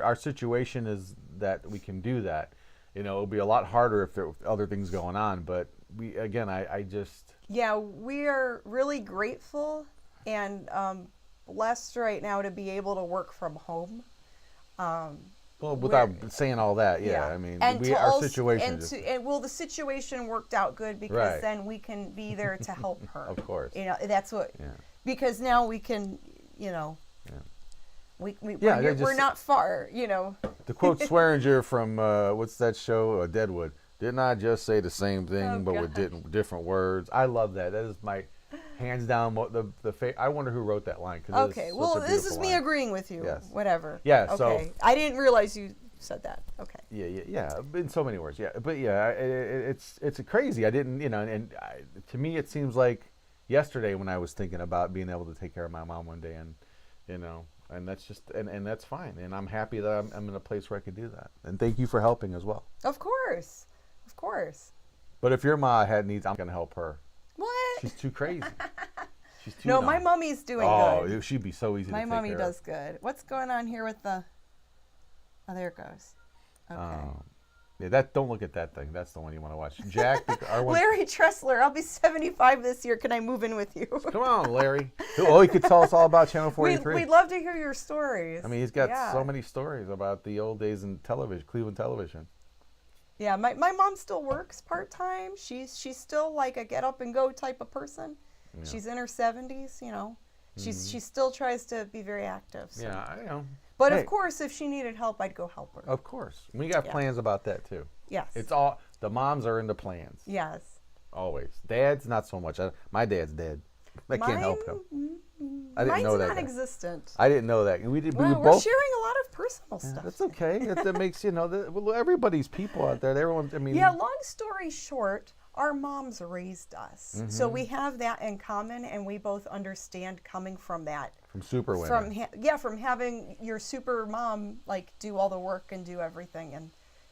[SPEAKER 3] Our situation is that we can do that. You know, it'll be a lot harder if there were other things going on. But I just.
[SPEAKER 1] Yeah, we are really grateful and blessed right now to be able to work from home.
[SPEAKER 3] Well, without saying all that, yeah. I mean, our situation.
[SPEAKER 1] The situation worked out good because
[SPEAKER 3] Right.
[SPEAKER 1] then we can be there to help her.
[SPEAKER 3] Of course.
[SPEAKER 1] You know, that's what.
[SPEAKER 3] Yeah.
[SPEAKER 1] Because now we can, you know.
[SPEAKER 3] Yeah.
[SPEAKER 1] We're not far, you know.
[SPEAKER 3] To quote Swearinger from what's that show, Deadwood? Didn't I just say the same thing, but with different words? I love that. That is my hands down. I wonder who wrote that line.
[SPEAKER 1] Okay, well, this is me agreeing with you.
[SPEAKER 3] Yes.
[SPEAKER 1] Whatever.
[SPEAKER 3] Yeah.
[SPEAKER 1] Okay.
[SPEAKER 3] So
[SPEAKER 1] I didn't realize you said that. Okay.
[SPEAKER 3] Yeah. In so many words, yeah. But yeah, it's crazy. I didn't, to me, it seems like yesterday when I was thinking about being able to take care of my mom one day, and and that's just, and that's fine. And I'm happy that I'm in a place where I could do that. And thank you for helping as well.
[SPEAKER 1] Of course.
[SPEAKER 3] But if your ma had needs, I'm gonna help her.
[SPEAKER 1] What?
[SPEAKER 3] She's too crazy. She's too.
[SPEAKER 1] No,
[SPEAKER 3] dumb.
[SPEAKER 1] my mummy's doing good.
[SPEAKER 3] Oh, she'd be so easy.
[SPEAKER 1] My
[SPEAKER 3] to take
[SPEAKER 1] mummy
[SPEAKER 3] care
[SPEAKER 1] does good. What's going on here with the? Oh, there it goes. Okay.
[SPEAKER 3] Yeah, don't look at that thing. That's the one you want to watch. Jack, our one.
[SPEAKER 1] Larry Tressler, I'll be 75 this year. Can I move in with you?
[SPEAKER 3] Come on, Larry. Oh, he could tell us all about Channel 43.
[SPEAKER 1] We'd love to hear your stories.
[SPEAKER 3] I mean, he's got so many stories about the old days in television, Cleveland television.
[SPEAKER 1] Yeah, my mom still works part-time. She's still like a get up and go type of person. Yeah. She's in her 70s, you know. She still tries to be very active. So.
[SPEAKER 3] Yeah, I know.
[SPEAKER 1] But of course, if she needed help, I'd go help her.
[SPEAKER 3] Of course. We got plans about that too.
[SPEAKER 1] Yes.
[SPEAKER 3] It's all, the moms are into plans.
[SPEAKER 1] Yes.
[SPEAKER 3] Always. Dads, not so much. My dad's dead. I can't help him. I didn't know that.
[SPEAKER 1] Mine's non-existent.
[SPEAKER 3] I didn't know that.
[SPEAKER 1] We're
[SPEAKER 3] both
[SPEAKER 1] sharing a lot of personal stuff.
[SPEAKER 3] That's okay. that makes, everybody's people out there. Everyone, I mean.
[SPEAKER 1] Yeah, long story short, our moms raised us.
[SPEAKER 3] Mm-hmm.
[SPEAKER 1] So we have that in common, and we both understand coming from that.
[SPEAKER 3] From super women.
[SPEAKER 1] From having your super mom, like, do all the work and do everything. And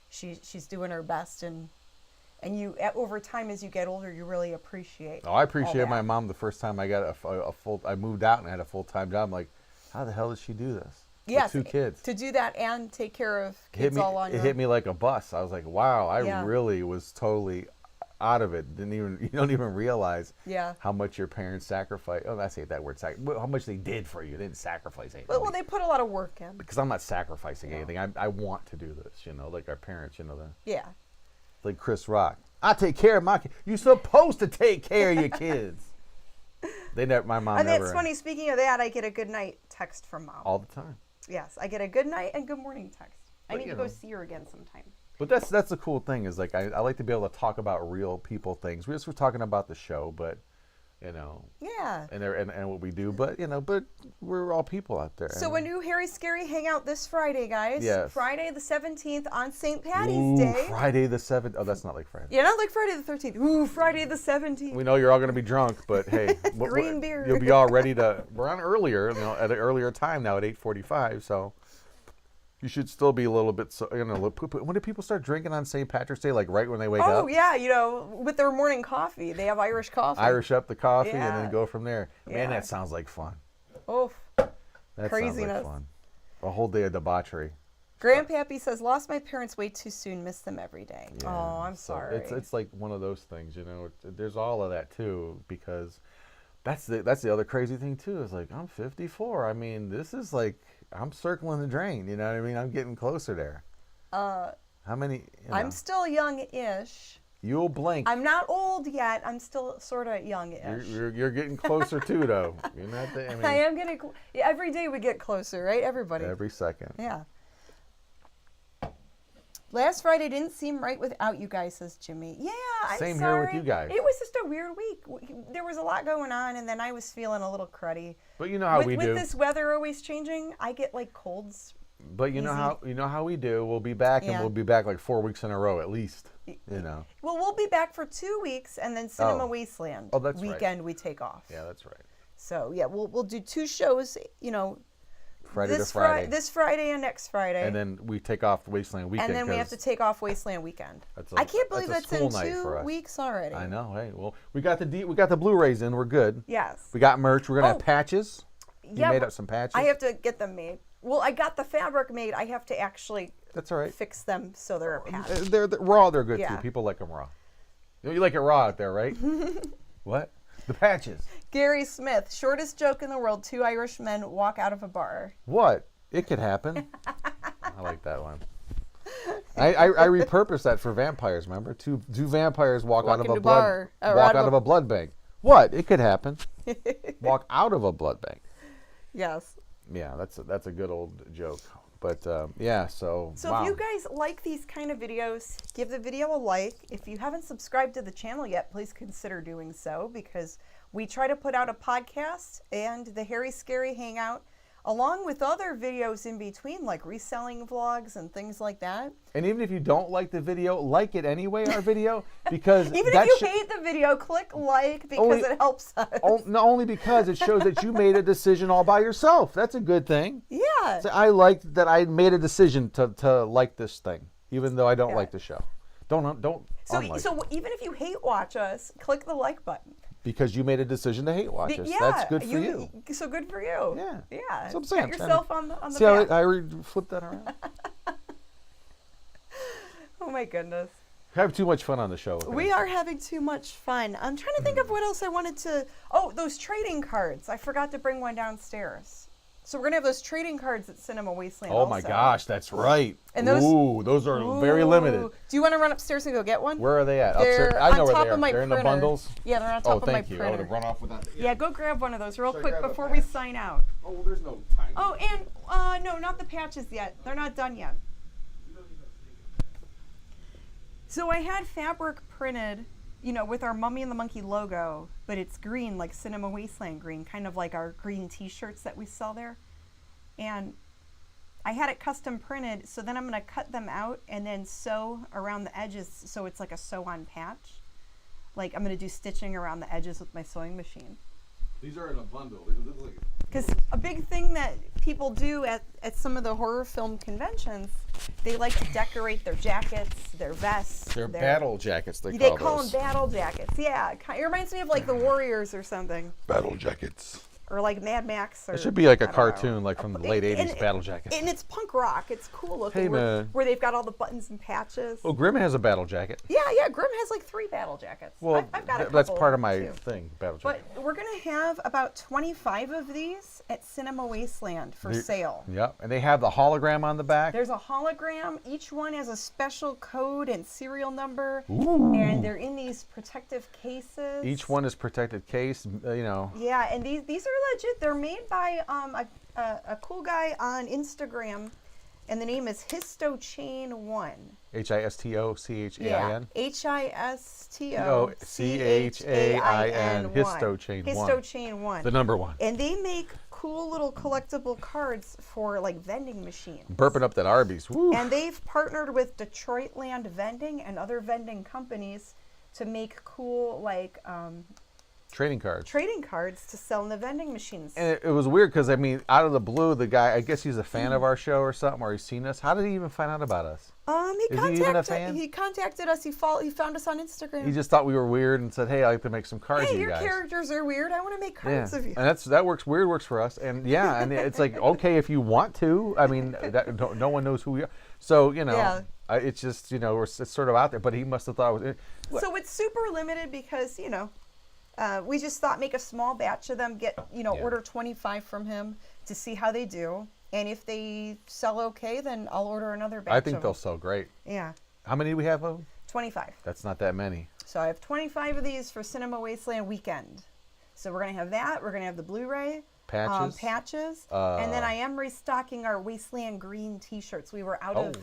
[SPEAKER 1] she's doing her best. And you, over time, as you get older, you really appreciate.
[SPEAKER 3] Oh, I appreciate my mom the first time I got I moved out and had a full-time job. I'm like, how the hell does she do this?
[SPEAKER 1] Yes,
[SPEAKER 3] with 2 kids.
[SPEAKER 1] To do that and take care of kids all on your own.
[SPEAKER 3] It hit me like a bus. I was like, wow, I really was totally out of it. You don't even realize how much your parents sacrificed. Oh, I say that word, how much they did for you. They didn't sacrifice anything.
[SPEAKER 1] Well, they put a lot of work in.
[SPEAKER 3] Because I'm not sacrificing anything. I want to do this, like our parents,
[SPEAKER 1] Yeah.
[SPEAKER 3] Like Chris Rock. I take care of my kids. You're supposed to take care of your kids. My mom
[SPEAKER 1] And
[SPEAKER 3] never.
[SPEAKER 1] it's funny, speaking of that, I get a good night text from mom.
[SPEAKER 3] All the time.
[SPEAKER 1] Yes, I get a good night and good morning text. I need to go see her again sometime.
[SPEAKER 3] But that's the cool thing is, like, I like to be able to talk about real people things. We're talking about the show, but
[SPEAKER 1] Yeah.
[SPEAKER 3] and what we do, but but we're all people out there.
[SPEAKER 1] So a new Harry Scary hangout this Friday, guys.
[SPEAKER 3] Yes.
[SPEAKER 1] Friday the 17th on St. Patty's Day.
[SPEAKER 3] Friday the 7th. Oh, that's not like Friday.
[SPEAKER 1] Yeah, not like Friday the 13th. Ooh, Friday the 17th.
[SPEAKER 3] We know you're all going to be drunk, but hey,
[SPEAKER 1] Green beer.
[SPEAKER 3] You'll be all ready to. We're on earlier, at an earlier time now at 8:45. So you should still be a little bit. So when do people start drinking on St. Patrick's Day? Like right when they wake up?
[SPEAKER 1] Oh yeah, with their morning coffee, they have Irish coffee.
[SPEAKER 3] Irish up the coffee and
[SPEAKER 1] Yeah.
[SPEAKER 3] then go from there. Man,
[SPEAKER 1] Yeah.
[SPEAKER 3] that sounds like fun.
[SPEAKER 1] Oh,
[SPEAKER 3] That
[SPEAKER 1] craziness.
[SPEAKER 3] sounds like fun. A whole day of debauchery.
[SPEAKER 1] Grandpappy says, lost my parents way too soon, miss them every day.
[SPEAKER 3] Yeah,
[SPEAKER 1] Oh, I'm
[SPEAKER 3] so
[SPEAKER 1] sorry.
[SPEAKER 3] It's like one of those things, There's all of that too, because that's the other crazy thing too. Is like I'm 54. I mean, this is like I'm circling the drain. You know what I mean? I'm getting closer there. How many?
[SPEAKER 1] I'm still young-ish.
[SPEAKER 3] You'll blink.
[SPEAKER 1] I'm not old yet. I'm still sort of young-ish.
[SPEAKER 3] You're getting closer too, though. You're not.
[SPEAKER 1] I am getting. Every day we get closer, right? Everybody.
[SPEAKER 3] Every second.
[SPEAKER 1] Yeah. Last Friday didn't seem right without you guys, says Jimmy. Yeah, I'm
[SPEAKER 3] Same
[SPEAKER 1] sorry.
[SPEAKER 3] here with you guys.
[SPEAKER 1] It was just a weird week. There was a lot going on, and then I was feeling a little cruddy.
[SPEAKER 3] But you know how we do.
[SPEAKER 1] With this weather always changing, I get like colds.
[SPEAKER 3] But you know how we do. We'll be back, and we'll be back like 4 weeks in a row at least. You know.
[SPEAKER 1] Well, we'll be back for 2 weeks, and then Cinema Wasteland
[SPEAKER 3] that's
[SPEAKER 1] weekend we take off.
[SPEAKER 3] Yeah, that's right.
[SPEAKER 1] So yeah, we'll do 2 shows. You know.
[SPEAKER 3] Friday to Friday.
[SPEAKER 1] This Friday and next Friday.
[SPEAKER 3] And then we take off Wasteland weekend.
[SPEAKER 1] And then we have to take off Wasteland weekend. I can't believe that's in 2 weeks already.
[SPEAKER 3] I know. Hey, well, we got the Blu-rays in. We're good.
[SPEAKER 1] Yes.
[SPEAKER 3] We got merch. We're gonna have patches.
[SPEAKER 1] Yeah,
[SPEAKER 3] you made up some patches.
[SPEAKER 1] I have to get them made. Well, I got the fabric made. I have to actually.
[SPEAKER 3] That's all right.
[SPEAKER 1] Fix them so they're a patch.
[SPEAKER 3] They're raw. They're good too. People like them raw. You like it raw out there, right? What? The patches.
[SPEAKER 1] Gary Smith, shortest joke in the world: 2 Irish men walk out of a bar.
[SPEAKER 3] What? It could happen. I like that one. I repurposed that for vampires. Remember, two vampires walk out of a blood bank. What? It could happen. Walk out of a blood bank.
[SPEAKER 1] Yes.
[SPEAKER 3] Yeah, that's a good old joke. But yeah, so wow.
[SPEAKER 1] If you guys like these kind of videos, give the video a like. If you haven't subscribed to the channel yet, please consider doing so, because we try to put out a podcast and the Harry Scary Hangout, along with other videos in between, like reselling vlogs and things like that.
[SPEAKER 3] And even if you don't like the video, like it anyway, our video, because
[SPEAKER 1] even if you hate the video, click like, because it helps us.
[SPEAKER 3] Not only because it shows that you made a decision all by yourself. That's a good thing.
[SPEAKER 1] Yeah.
[SPEAKER 3] So I liked that I made a decision to like this thing, even though I don't like the show. Don't.
[SPEAKER 1] So even if you hate watch us, click the like button.
[SPEAKER 3] Because you made a decision to hate watch us. That's good for you.
[SPEAKER 1] So good for you.
[SPEAKER 3] Yeah.
[SPEAKER 1] Yeah.
[SPEAKER 3] That's what I'm saying.
[SPEAKER 1] Pat yourself on the
[SPEAKER 3] See
[SPEAKER 1] back.
[SPEAKER 3] how I flipped that around?
[SPEAKER 1] Oh my goodness.
[SPEAKER 3] We have too much fun on the show.
[SPEAKER 1] We are having too much fun. I'm trying to think of what else I wanted to... Oh, those trading cards. I forgot to bring one downstairs. So we're going to have those trading cards at Cinema Wasteland
[SPEAKER 3] Oh my gosh, that's right.
[SPEAKER 1] And
[SPEAKER 3] those are very limited.
[SPEAKER 1] Do you want to run upstairs and go get one?
[SPEAKER 3] Where are they at?
[SPEAKER 1] They're
[SPEAKER 3] upstairs? I know
[SPEAKER 1] on top
[SPEAKER 3] where they are.
[SPEAKER 1] of my
[SPEAKER 3] They're in
[SPEAKER 1] printer.
[SPEAKER 3] the bundles?
[SPEAKER 1] Yeah, they're on top of my printer.
[SPEAKER 3] Oh, thank you. I would have run off with that.
[SPEAKER 1] Yeah, go grab one of those real
[SPEAKER 2] Should I
[SPEAKER 1] quick
[SPEAKER 2] grab a
[SPEAKER 1] before we
[SPEAKER 2] patch?
[SPEAKER 1] sign out.
[SPEAKER 2] Oh, well, there's no time.
[SPEAKER 1] Oh, and no, not the patches yet. They're not done yet. So I had fabric printed, you know, with our Mummy and the Monkey logo, but it's green, like Cinema Wasteland green, kind of like our green t-shirts that we sell there. And I had it custom printed, so then I'm going to cut them out and then sew around the edges so it's like a sew-on patch. Like I'm going to do stitching around the edges with my sewing machine.
[SPEAKER 2] These are in a bundle.
[SPEAKER 1] Because a big thing that people do at some of the horror film conventions, they like to decorate their jackets, their vests.
[SPEAKER 3] They're battle jackets,
[SPEAKER 1] they call them battle jackets. Yeah, it reminds me of like the Warriors or something.
[SPEAKER 3] Battle jackets.
[SPEAKER 1] Or like Mad Max. Or,
[SPEAKER 3] it should be like a cartoon, like from the late 80s, battle jacket.
[SPEAKER 1] And it's punk rock. It's cool looking.
[SPEAKER 3] Hey, man.
[SPEAKER 1] Where they've got all the buttons and patches.
[SPEAKER 3] Oh, Grimm has a battle jacket.
[SPEAKER 1] Yeah, Grimm has like 3 battle jackets.
[SPEAKER 3] Well,
[SPEAKER 1] I've got a
[SPEAKER 3] that's
[SPEAKER 1] couple
[SPEAKER 3] part of my
[SPEAKER 1] too.
[SPEAKER 3] thing, battle jacket.
[SPEAKER 1] But we're going to have about 25 of these at Cinema Wasteland for sale.
[SPEAKER 3] Yep, and they have the hologram on the back.
[SPEAKER 1] There's a hologram. Each one has a special code and serial number.
[SPEAKER 3] Ooh.
[SPEAKER 1] And they're in these protective cases.
[SPEAKER 3] Each one is protected case, you know.
[SPEAKER 1] Yeah, and these are legit. They're made by a cool guy on Instagram, and the name is HistoChain1.
[SPEAKER 3] HISTOCHAIN.
[SPEAKER 1] Yeah, HISTOCHAIN.
[SPEAKER 3] HistoChain1.
[SPEAKER 1] HistoChain1.
[SPEAKER 3] The number 1.
[SPEAKER 1] And they make cool little collectible cards for like vending machines.
[SPEAKER 3] Burping up that Arby's. Woo.
[SPEAKER 1] And they've partnered with Detroitland Vending and other vending companies to make cool like
[SPEAKER 3] trading cards
[SPEAKER 1] to sell in the vending machines.
[SPEAKER 3] And it was weird because, I mean, out of the blue, the guy, I guess he's a fan of our show or something, or he's seen us. How did he even find out about us?
[SPEAKER 1] He contacted us. He found us on Instagram.
[SPEAKER 3] He just thought we were weird and said, hey, I'd like to make some cards of you guys.
[SPEAKER 1] Hey, your characters are weird. I want to make cards of you.
[SPEAKER 3] And that works. Weird works for us. And yeah, and it's like, okay, if you want to. I mean, no one knows who we are. So, you know, it's just, you know, it's sort of out there. But he must have thought it was...
[SPEAKER 1] So it's super limited because, you know, we just thought make a small batch of them, order 25 from him to see how they do. And if they sell okay, then I'll order another batch.
[SPEAKER 3] I think they'll sell great.
[SPEAKER 1] Yeah.
[SPEAKER 3] How many do we have of them?
[SPEAKER 1] 25.
[SPEAKER 3] That's not that many.
[SPEAKER 1] So I have 25 of these for Cinema Wasteland weekend. So we're going to have that. We're going to have the Blu-ray.
[SPEAKER 3] Patches.
[SPEAKER 1] And then I am restocking our Wasteland green t-shirts. We were out of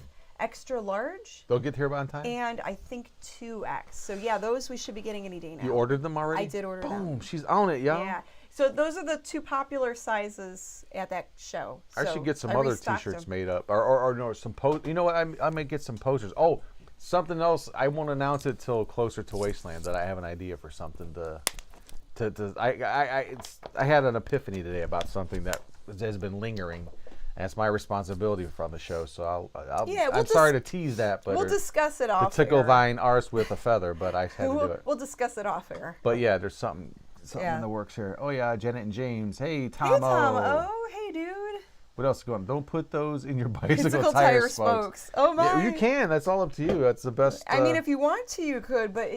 [SPEAKER 1] extra large,
[SPEAKER 3] They'll get here on time?
[SPEAKER 1] and I think 2X. So yeah, those we should be getting any day now.
[SPEAKER 3] You ordered them already?
[SPEAKER 1] I did order them.
[SPEAKER 3] Boom, she's on it, y'all.
[SPEAKER 1] Yeah. So those are the 2 popular sizes at that show.
[SPEAKER 3] I
[SPEAKER 1] So
[SPEAKER 3] should get some
[SPEAKER 1] I
[SPEAKER 3] other
[SPEAKER 1] restocked
[SPEAKER 3] T-shirts
[SPEAKER 1] them.
[SPEAKER 3] made up, or no, some post. You know what? I may get some posters. Oh, something else. I won't announce it till closer to Wasteland. That I have an idea for something to. I had an epiphany today about something that has been lingering. And it's my responsibility from the show, so I'm sorry to tease that, but
[SPEAKER 1] We'll discuss it
[SPEAKER 3] to
[SPEAKER 1] off
[SPEAKER 3] tickle
[SPEAKER 1] air.
[SPEAKER 3] thine arse with a feather, but I had to do it.
[SPEAKER 1] We'll discuss it off air.
[SPEAKER 3] But yeah, there's something
[SPEAKER 1] Yeah.
[SPEAKER 3] in the works here. Oh yeah, Janet and James. Hey,
[SPEAKER 1] Hey,
[SPEAKER 3] Tom.
[SPEAKER 1] Tom. Oh, hey, dude.
[SPEAKER 3] What else is going on? Don't put those in your bicycle
[SPEAKER 1] Bicycle
[SPEAKER 3] tire spokes.
[SPEAKER 1] Oh, my.
[SPEAKER 3] Yeah, you can. That's all up to you. That's the best.
[SPEAKER 1] I mean, if you want to, you could, but,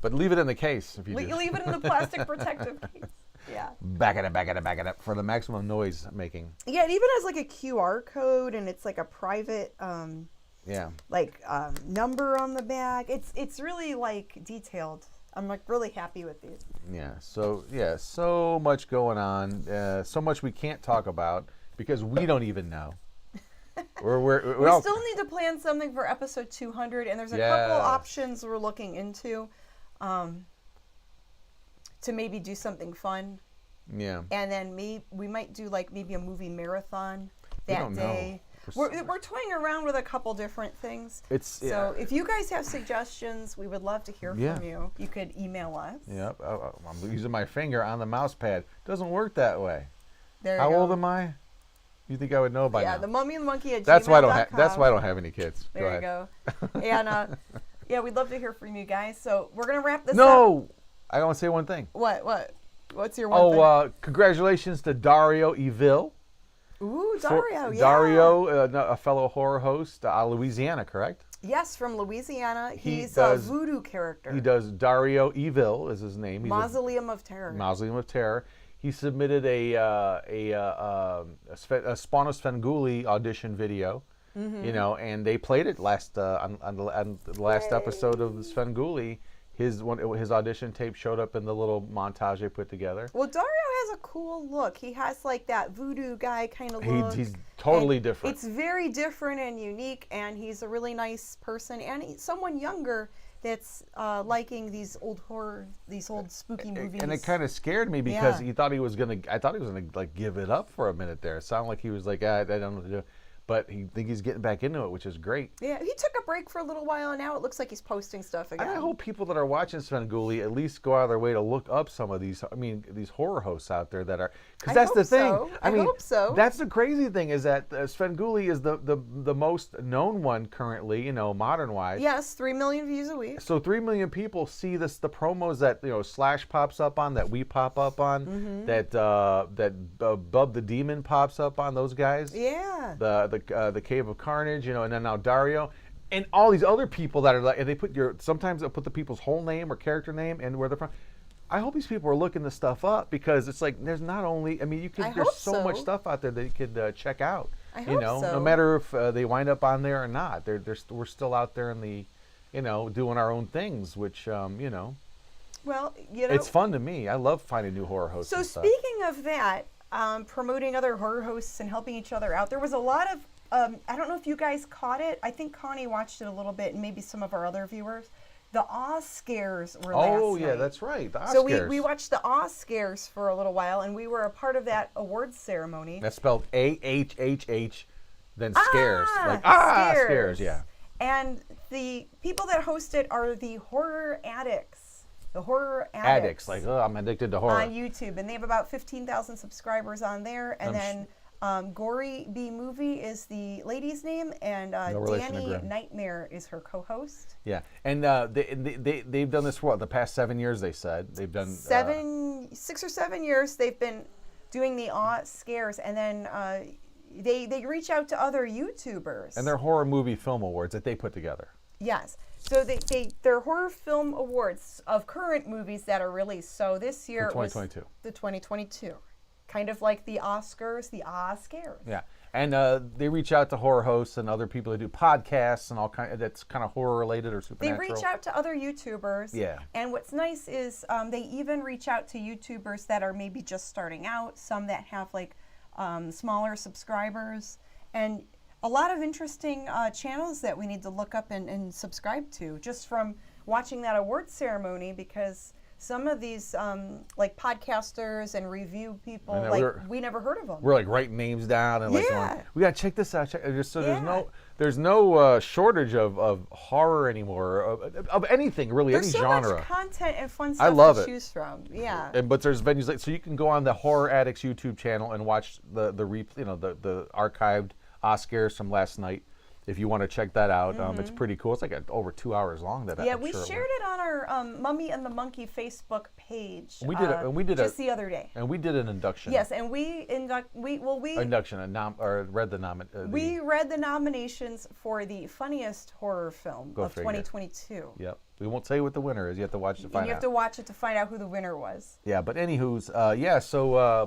[SPEAKER 3] But leave it in the case if you do.
[SPEAKER 1] you leave it in the plastic protective case. Yeah.
[SPEAKER 3] Back it up for the maximum noise making.
[SPEAKER 1] Yeah, it even has like a QR code, and it's like a private
[SPEAKER 3] Yeah.
[SPEAKER 1] number on the back. It's really like detailed. I'm like really happy with these.
[SPEAKER 3] Yeah. So much going on. So much we can't talk about because we don't even know.
[SPEAKER 1] We still need to plan something for episode 200, and there's a couple options we're looking into to maybe do something fun.
[SPEAKER 3] Yeah.
[SPEAKER 1] And then we might do like maybe a movie marathon
[SPEAKER 3] We
[SPEAKER 1] that
[SPEAKER 3] don't know.
[SPEAKER 1] day. We're toying around with a couple different things. So if you guys have suggestions, we would love to hear from you. You could email us.
[SPEAKER 3] Yep. I'm using my finger on the mouse pad. Doesn't work that way.
[SPEAKER 1] There you
[SPEAKER 3] How
[SPEAKER 1] go.
[SPEAKER 3] old am I? You think I would know by now?
[SPEAKER 1] Yeah, the mummyandmonkey at
[SPEAKER 3] That's why I don't
[SPEAKER 1] gmail.com.
[SPEAKER 3] That's why I don't have any kids.
[SPEAKER 1] There you go. And yeah, we'd love to hear from you guys. So we're gonna wrap this up.
[SPEAKER 3] No, I want to say one thing.
[SPEAKER 1] What? What's your one thing?
[SPEAKER 3] Congratulations to Dario Evil.
[SPEAKER 1] Ooh, Dario. Yeah.
[SPEAKER 3] Dario, a fellow horror host, Louisiana, correct?
[SPEAKER 1] Yes, from Louisiana.
[SPEAKER 3] He
[SPEAKER 1] He's
[SPEAKER 3] does-
[SPEAKER 1] a voodoo character.
[SPEAKER 3] He does Dario Evil is his name. He's
[SPEAKER 1] Mausoleum of Terror.
[SPEAKER 3] Mausoleum of Terror. He submitted a Spanos Svengoolie audition video, and they played it on the last episode of the Svengoolie. His audition tape showed up in the little montage they put together.
[SPEAKER 1] Well, Dario has a cool look. He has like that voodoo guy kind of look.
[SPEAKER 3] He's totally
[SPEAKER 1] And
[SPEAKER 3] different.
[SPEAKER 1] It's very different and unique, and he's a really nice person, and he's someone younger that's liking these old spooky movies.
[SPEAKER 3] And it kind of scared me because
[SPEAKER 1] Yeah.
[SPEAKER 3] I thought he was gonna like give it up for a minute there. It sounded like he was like, I don't know what to do. But I think he's getting back into it, which is great.
[SPEAKER 1] Yeah, he took a break for a little while, and now it looks like he's posting stuff again.
[SPEAKER 3] And I hope people that are watching Svengoolie at least go out of their way to look up some of these. these horror hosts out there that are, because that's the thing.
[SPEAKER 1] So. I hope so.
[SPEAKER 3] That's the crazy thing is that Svengoolie is the most known one currently, modern wise.
[SPEAKER 1] Yes, 3 million views a week.
[SPEAKER 3] So 3 million people see the promos that Slash pops up on, that we pop up on,
[SPEAKER 1] Mm-hmm.
[SPEAKER 3] that Bub the Demon pops up on. Those guys.
[SPEAKER 1] Yeah.
[SPEAKER 3] The Cave of Carnage, and then now Dario, and all these other people that are like, and they put sometimes they'll put the people's whole name or character name and where they're from. I hope these people are looking this stuff up because it's like there's not only, there's so much stuff out there that you could check out.
[SPEAKER 1] I hope so.
[SPEAKER 3] No matter if they wind up on there or not, we're still out there in the, doing our own things, which
[SPEAKER 1] Well,
[SPEAKER 3] it's fun to me. I love finding new horror hosts.
[SPEAKER 1] So
[SPEAKER 3] and stuff.
[SPEAKER 1] speaking of that, promoting other horror hosts and helping each other out, there was a lot of, I don't know if you guys caught it. I think Connie watched it a little bit, and maybe some of our other viewers. The Awe Scares were last night.
[SPEAKER 3] Oh, yeah, that's right. The
[SPEAKER 1] So
[SPEAKER 3] Oscars.
[SPEAKER 1] we watched the Awe Scares for a little while, and we were a part of that awards ceremony.
[SPEAKER 3] That's spelled AHHH, then scares. Scares, yeah.
[SPEAKER 1] And the people that host it are the Horror Addicts. The Horror
[SPEAKER 3] Addicts. Like, I'm addicted to horror.
[SPEAKER 1] On YouTube. And they have about 15,000 subscribers on there. And then Gory B Movie is the lady's name, and Danny Nightmare is her co-host.
[SPEAKER 3] Yeah, and they've done this for the past 7 years. They said they've done
[SPEAKER 1] 6 or 7 years. They've been doing the Awe Scares, and then they reach out to other YouTubers.
[SPEAKER 3] And they're horror movie film awards that they put together.
[SPEAKER 1] Yes. So they're horror film awards of current movies that are released. So this year it was
[SPEAKER 3] 2022.
[SPEAKER 1] The 2022. Kind of like the Oscars, the Awe Scares.
[SPEAKER 3] Yeah, and they reach out to horror hosts and other people that do podcasts and all that's kind of horror related or supernatural.
[SPEAKER 1] They reach out to other YouTubers.
[SPEAKER 3] Yeah. And
[SPEAKER 1] what's nice is they even reach out to YouTubers that are maybe just starting out, some that have like smaller subscribers. And a lot of interesting channels that we need to look up and subscribe to just from watching that award ceremony, because some of these like podcasters and review people,
[SPEAKER 3] I know,
[SPEAKER 1] like we never heard of them.
[SPEAKER 3] We're like writing names down and like
[SPEAKER 1] Yeah.
[SPEAKER 3] going, we gotta check this out. Just so
[SPEAKER 1] Yeah.
[SPEAKER 3] there's no shortage of horror anymore, of anything really,
[SPEAKER 1] There's
[SPEAKER 3] any
[SPEAKER 1] so
[SPEAKER 3] genre.
[SPEAKER 1] much content and fun
[SPEAKER 3] I
[SPEAKER 1] stuff
[SPEAKER 3] love
[SPEAKER 1] to
[SPEAKER 3] it.
[SPEAKER 1] choose from. Yeah.
[SPEAKER 3] But there's venues like, so you can go on the Horror Addicts YouTube channel and watch the archived Oscars from last night. If you want to check that out, it's pretty cool. It's like over 2 hours long.
[SPEAKER 1] Yeah, we shared it on our Mummy and the Monkey Facebook page.
[SPEAKER 3] We did
[SPEAKER 1] just the other day.
[SPEAKER 3] And we did an induction.
[SPEAKER 1] Yes, and we
[SPEAKER 3] read the nomination.
[SPEAKER 1] we read the nominations for the funniest horror film
[SPEAKER 3] Go
[SPEAKER 1] of
[SPEAKER 3] figure.
[SPEAKER 1] 2022.
[SPEAKER 3] Yep. We won't tell you what the winner is. You have to watch to
[SPEAKER 1] And
[SPEAKER 3] find
[SPEAKER 1] you have
[SPEAKER 3] out.
[SPEAKER 1] to watch it to find out who the winner was.
[SPEAKER 3] Yeah, but anywho's,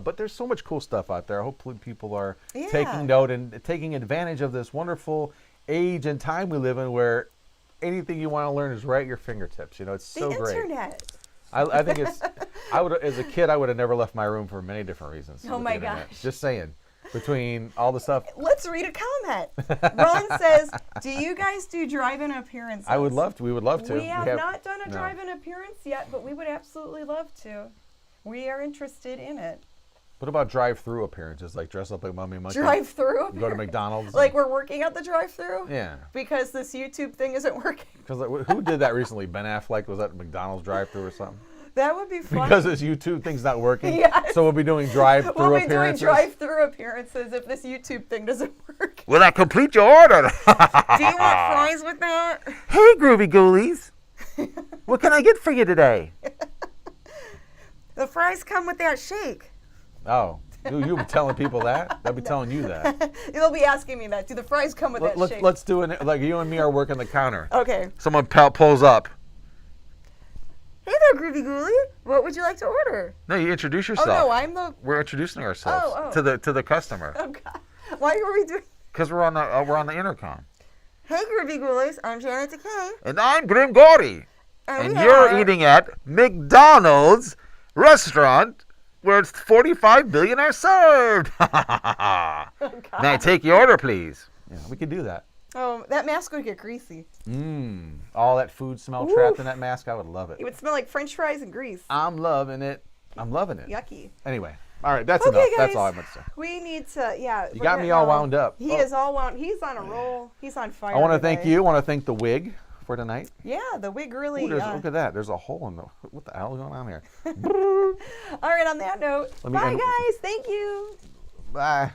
[SPEAKER 3] but there's so much cool stuff out there. Hopefully people are
[SPEAKER 1] Yeah.
[SPEAKER 3] taking note and taking advantage of this wonderful age and time we live in where anything you want to learn is right at your fingertips. You know, it's so
[SPEAKER 1] The
[SPEAKER 3] great.
[SPEAKER 1] internet.
[SPEAKER 3] I think it's, as a kid, I would have never left my room for many different reasons.
[SPEAKER 1] Oh
[SPEAKER 3] with
[SPEAKER 1] my
[SPEAKER 3] the internet.
[SPEAKER 1] gosh.
[SPEAKER 3] Just saying. Between all the stuff.
[SPEAKER 1] Let's read a comment. Ron says, do you guys do drive-in appearances?
[SPEAKER 3] I would love to. We would love to.
[SPEAKER 1] We have not done a
[SPEAKER 3] no.
[SPEAKER 1] drive-in appearance yet, but we would absolutely love to. We are interested in it.
[SPEAKER 3] What about drive-through appearances, like dress up like Mummy Monkey?
[SPEAKER 1] Drive-through
[SPEAKER 3] Go to McDonald's.
[SPEAKER 1] Like we're working at the drive-through?
[SPEAKER 3] Yeah.
[SPEAKER 1] Because this YouTube thing isn't working.
[SPEAKER 3] Because who did that recently? Ben Affleck? Was that McDonald's drive-through or something?
[SPEAKER 1] That would be fun.
[SPEAKER 3] Because this YouTube thing's not working.
[SPEAKER 1] Yes.
[SPEAKER 3] So we'll be doing drive-through
[SPEAKER 1] We'll be doing
[SPEAKER 3] appearances.
[SPEAKER 1] drive-through appearances if this YouTube thing doesn't work.
[SPEAKER 3] Will that complete your order?
[SPEAKER 1] Do you want fries with that?
[SPEAKER 4] Hey, Groovy Ghoulies. What can I get for you today?
[SPEAKER 1] The fries come with that shake.
[SPEAKER 3] Oh, you be telling people that? They'll be telling you that.
[SPEAKER 1] They'll be asking me that. Do the fries come with that shake?
[SPEAKER 3] Let's do it. Like you and me are working the counter.
[SPEAKER 1] Okay.
[SPEAKER 3] Someone pulls up.
[SPEAKER 1] Hey there, Groovy Ghoulie. What would you like to order?
[SPEAKER 3] No, you introduce
[SPEAKER 1] Oh
[SPEAKER 3] yourself.
[SPEAKER 1] no, I'm the.
[SPEAKER 3] We're introducing ourselves
[SPEAKER 1] Oh.
[SPEAKER 3] to the customer
[SPEAKER 1] Oh God. Why are we doing?
[SPEAKER 3] because we're on the intercom.
[SPEAKER 1] Hey, Groovy Ghoulies. I'm Janet Decay.
[SPEAKER 3] And I'm Grim Gordy. And
[SPEAKER 1] we
[SPEAKER 3] you're
[SPEAKER 1] are-
[SPEAKER 3] eating at McDonald's restaurant where 45 billion are served. May I take your order, please? Yeah, we could do that.
[SPEAKER 1] Oh, that mask would get greasy.
[SPEAKER 3] All that food smell
[SPEAKER 1] Oof.
[SPEAKER 3] trapped in that mask, I would love
[SPEAKER 1] It
[SPEAKER 3] it.
[SPEAKER 1] would smell like French fries and grease.
[SPEAKER 3] I'm loving it. I'm loving it.
[SPEAKER 1] Yucky.
[SPEAKER 3] Anyway, all right, that's
[SPEAKER 1] Okay,
[SPEAKER 3] enough.
[SPEAKER 1] guys.
[SPEAKER 3] That's all I'm going to say.
[SPEAKER 1] We need to, yeah.
[SPEAKER 3] You got me all wound up.
[SPEAKER 1] He
[SPEAKER 3] Oh.
[SPEAKER 1] is all wound. He's on a roll. He's on fire.
[SPEAKER 3] I want to thank
[SPEAKER 1] today.
[SPEAKER 3] you. I want to thank the wig for tonight.
[SPEAKER 1] Yeah, the wig really.
[SPEAKER 3] Ooh, look at that. There's a hole in the. What the hell is going on here?
[SPEAKER 1] All right, on that note,
[SPEAKER 3] Let me
[SPEAKER 1] bye,
[SPEAKER 3] end-
[SPEAKER 1] guys. Thank you.
[SPEAKER 3] Bye.